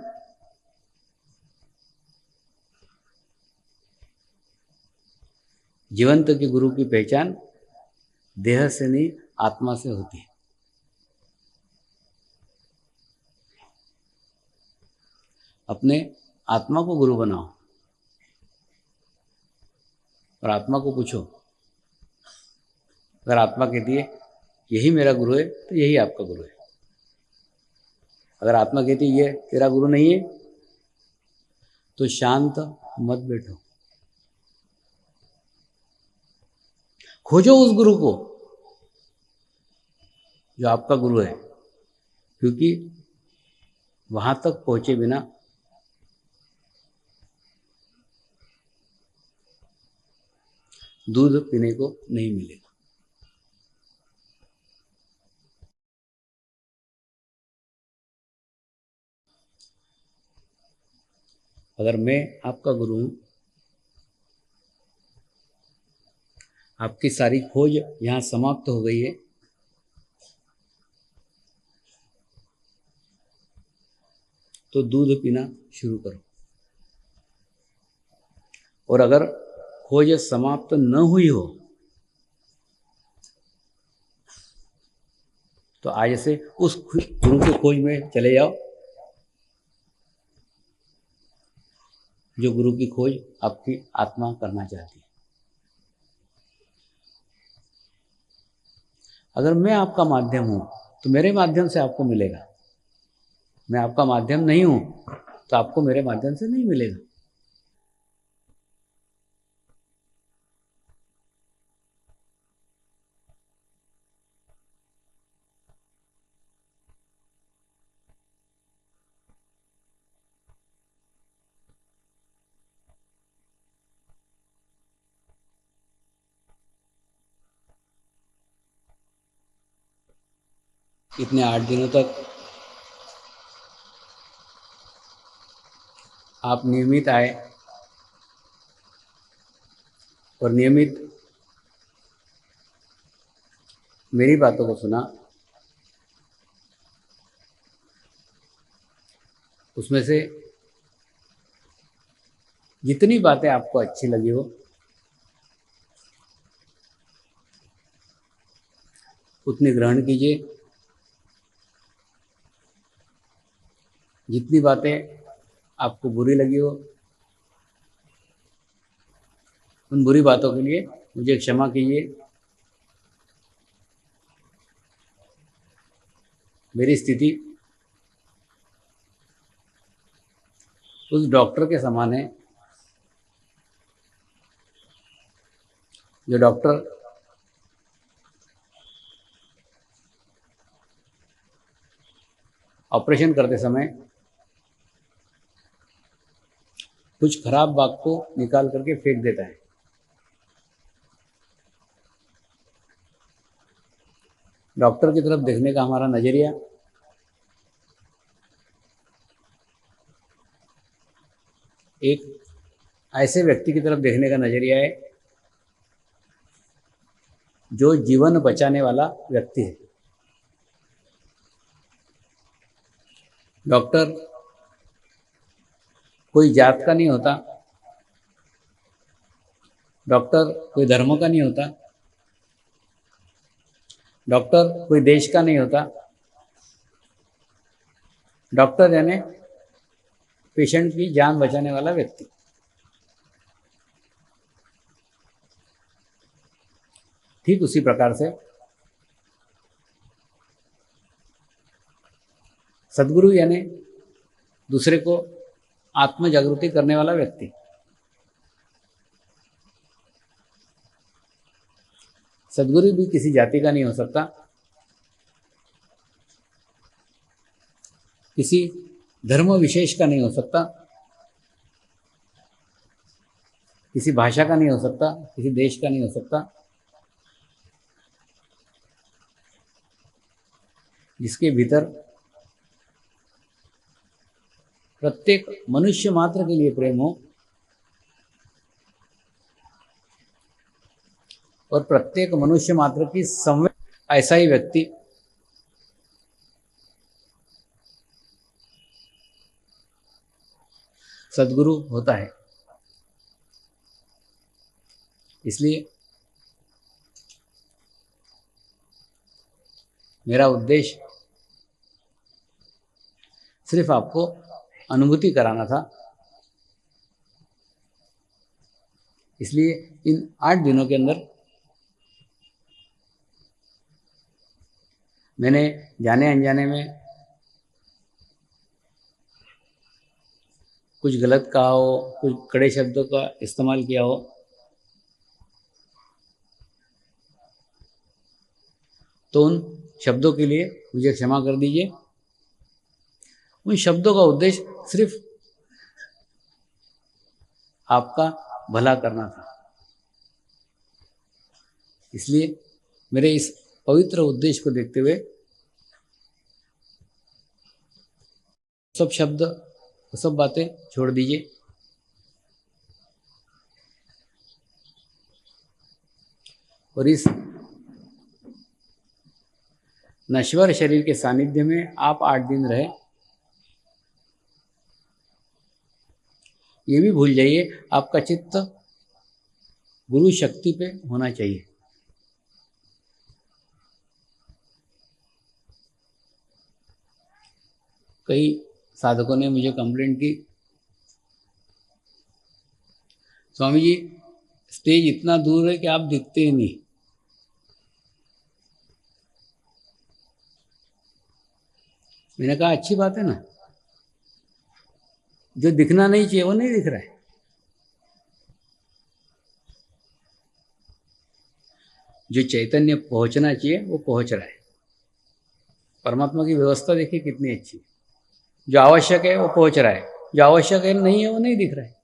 Speaker 1: जीवंत के गुरु की पहचान देह से नहीं आत्मा से होती है। अपने आत्मा को गुरु बनाओ और आत्मा को पूछो। अगर आत्मा कहती है यही मेरा गुरु है तो यही आपका गुरु है। अगर आत्मा कहती है ये तेरा गुरु नहीं है तो शांत मत बैठो, खोजो उस गुरु को जो आपका गुरु है, क्योंकि वहां तक पहुंचे बिना दूध पीने को नहीं मिलेगा। अगर मैं आपका गुरु हूं, आपकी सारी खोज यहां समाप्त हो गई है, तो दूध पीना शुरू करो। और अगर खोज समाप्त न हुई हो तो आज से उस गुरु की खोज में चले जाओ जो गुरु की खोज आपकी आत्मा करना चाहती है। अगर मैं आपका माध्यम हूं तो मेरे माध्यम से आपको मिलेगा, मैं आपका माध्यम नहीं हूं तो आपको मेरे माध्यम से नहीं मिलेगा। इतने 8 दिनों तक आप नियमित आए और नियमित मेरी बातों को सुना, उसमें से जितनी बातें आपको अच्छी लगी हो उतनी ग्रहण कीजिए, जितनी बातें आपको बुरी लगी हो उन बुरी बातों के लिए मुझे क्षमा कीजिए। मेरी स्थिति उस डॉक्टर के समान है जो डॉक्टर ऑपरेशन करते समय कुछ खराब भाग को निकाल करके फेंक देता है। डॉक्टर की तरफ देखने का हमारा नजरिया एक ऐसे व्यक्ति की तरफ देखने का नजरिया है जो जीवन बचाने वाला व्यक्ति है। डॉक्टर कोई जात का नहीं होता, डॉक्टर कोई धर्म का नहीं होता, डॉक्टर कोई देश का नहीं होता। डॉक्टर यानी पेशेंट की जान बचाने वाला व्यक्ति। ठीक उसी प्रकार से सद्गुरु यानी दूसरे को आत्म जागृति करने वाला व्यक्ति। सद्गुरु भी किसी जाति का नहीं हो सकता, किसी धर्म विशेष का नहीं हो सकता, किसी भाषा का नहीं हो सकता, किसी देश का नहीं हो सकता। जिसके भीतर प्रत्येक मनुष्य मात्र के लिए प्रेम हो और प्रत्येक मनुष्य मात्र की संवेद, ऐसा ही व्यक्ति सद्गुरु होता है। इसलिए मेरा उद्देश्य सिर्फ आपको अनुभूति कराना था। इसलिए इन 8 दिनों के अंदर मैंने जाने अनजाने में कुछ गलत कहा हो, कुछ कड़े शब्दों का इस्तेमाल किया हो, तो उन शब्दों के लिए मुझे क्षमा कर दीजिए। उन शब्दों का उद्देश्य सिर्फ आपका भला करना था। इसलिए मेरे इस पवित्र उद्देश्य को देखते हुए सब शब्द, सब बातें छोड़ दीजिए और इस नश्वर शरीर के सानिध्य में आप 8 दिन रहे। ये भी भूल जाइए आपका चित्त गुरु शक्ति पे होना चाहिए। कई साधकों ने मुझे कंप्लेंट की, स्वामी जी स्टेज इतना दूर है कि आप दिखते ही नहीं। मैंने कहा अच्छी बात है ना, जो दिखना नहीं चाहिए वो नहीं दिख रहा है। जो चैतन्य पहुंचना चाहिए वो पहुंच रहा है। परमात्मा की व्यवस्था देखिए कितनी अच्छी है। जो आवश्यक है वो पहुंच रहा है, जो आवश्यक है नहीं है वो नहीं दिख रहा है।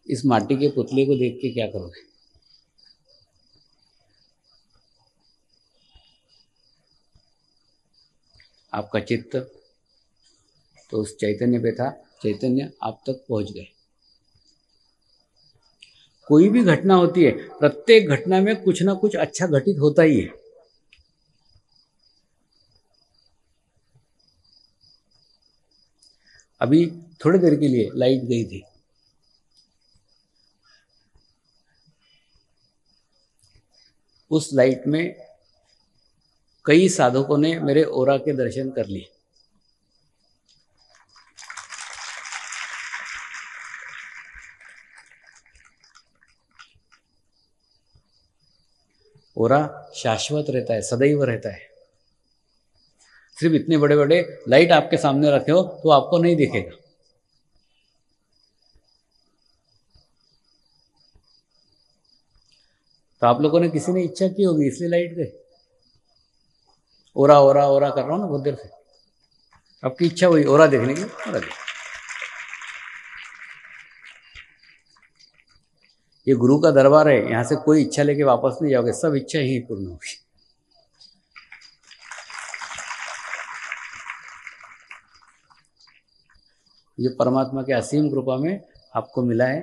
Speaker 1: इस माटी के पुतले को देख के क्या करोगे? आपका चित्त तो उस चैतन्य पे था, चैतन्य आप तक पहुंच गए। कोई भी घटना होती है, प्रत्येक घटना में कुछ ना कुछ अच्छा घटित होता ही है। अभी थोड़ी देर के लिए लाइट गई थी, उस लाइट में कई साधकों ने मेरे ओरा के दर्शन कर लिए। ओरा शाश्वत रहता है, सदैव रहता है। सिर्फ इतने बड़े बड़े लाइट आपके सामने रखे हो तो आपको नहीं दिखेगा। तो आप लोगों ने किसी ने इच्छा की होगी इसलिए लाइट गए। ओरा ओरा ओरा कर रहा हूं ना बहुत देर से, आपकी इच्छा हुई ओरा देखने की, ओरा देख। ये गुरु का दरबार है, यहां से कोई इच्छा लेके वापस नहीं जाओगे, सब इच्छा ही पूर्ण होगी। जो परमात्मा के असीम कृपा में आपको मिला है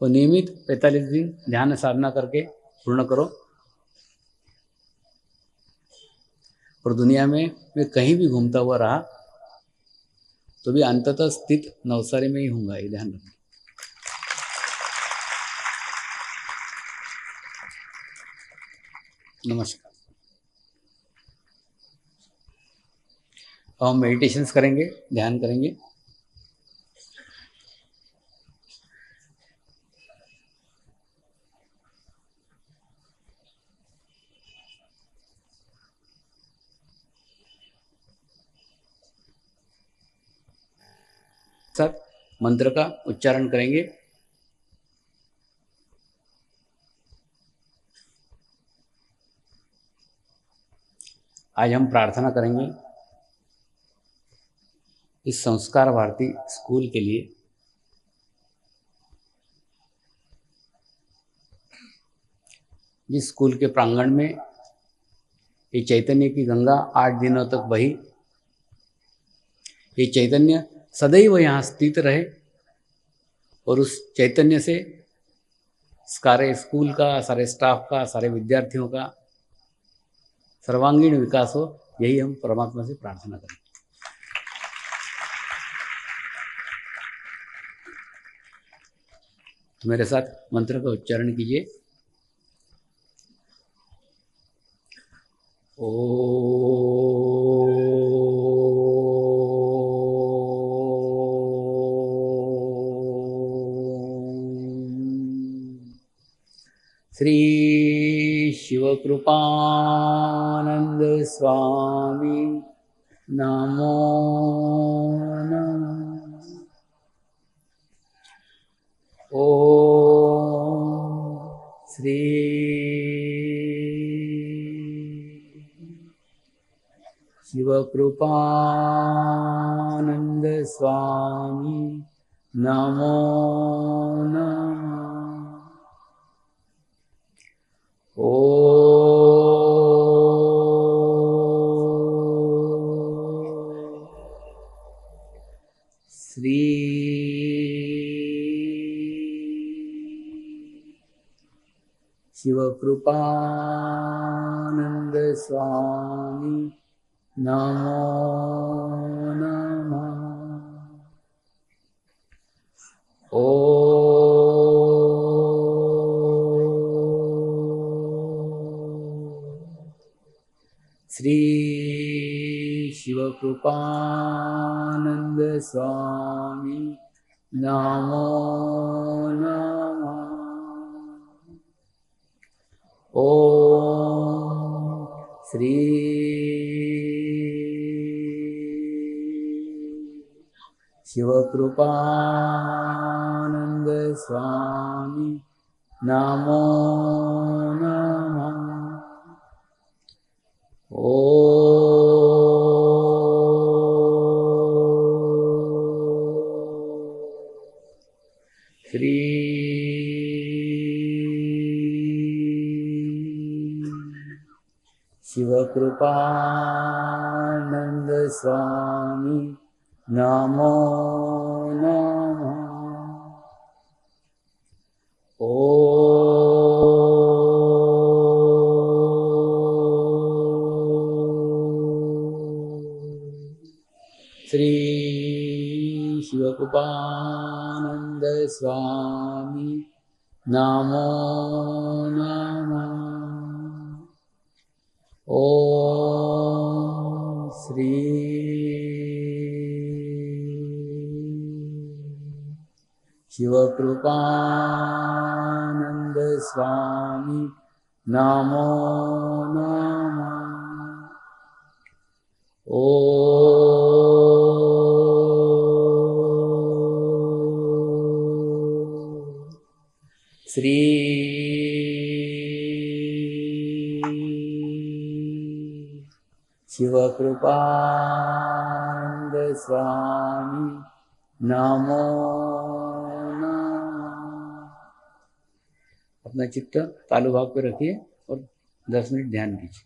Speaker 1: वो नियमित 45 दिन ध्यान साधना करके पूर्ण करो। और दुनिया में मैं कहीं भी घूमता हुआ रहा तो भी अंततः स्थित नवसारी में ही होऊंगा, ये ध्यान रखना। नमस्कार। अब हम मेडिटेशंस करेंगे, ध्यान करेंगे। साथ मंत्र का उच्चारण करेंगे। आज हम प्रार्थना करेंगे इस संस्कार भारती स्कूल के लिए, जिस स्कूल के प्रांगण में ये चैतन्य की गंगा 8 दिनों तक बही। ये चैतन्य सदैव यहाँ स्थित रहे और उस चैतन्य से सारे स्कूल का, सारे स्टाफ का, सारे विद्यार्थियों का सर्वांगीण विकास हो, यही हम परमात्मा से प्रार्थना करें। तो मेरे साथ मंत्र का उच्चारण कीजिए। श्री शिवकृपानंद स्वामी नमो नमः। ओम श्री शिवकृपानंद स्वामी नमो नमः। ओ श्री शिवकृपानंद स्वामी नमो नमः। ओ श्री शिवकृपानंद स्वामी नमो नमः। ओम श्री शिवकृपानंद स्वामी नमो नमः। श्री शिवकृपानंद स्वामी नमो नमः। ओ श्री शिवकृपानंद स्वामी नमो नमः। ओम श्री शिवकृपानंद स्वामी नमो नमः। श्री शिवकृपानंद स्वामी नमो नमः। अपना चित्त तालु भाग पे रखिए और 10 मिनट ध्यान कीजिए।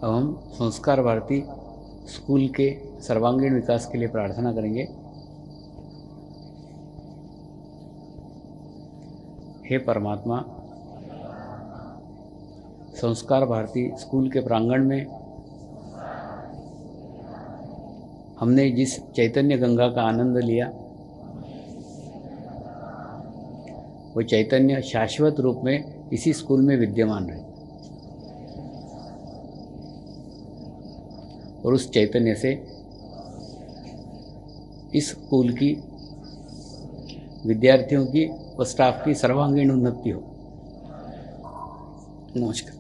Speaker 1: अब हम संस्कार भारती स्कूल के सर्वांगीण विकास के लिए प्रार्थना करेंगे। हे परमात्मा, संस्कार भारती स्कूल के प्रांगण में हमने जिस चैतन्य गंगा का आनंद लिया, वो चैतन्य शाश्वत रूप में इसी स्कूल में विद्यमान रहे और उस चैतन्य से इस स्कूल की विद्यार्थियों की व स्टाफ की सर्वांगीण उन्नति हो। नमस्कार।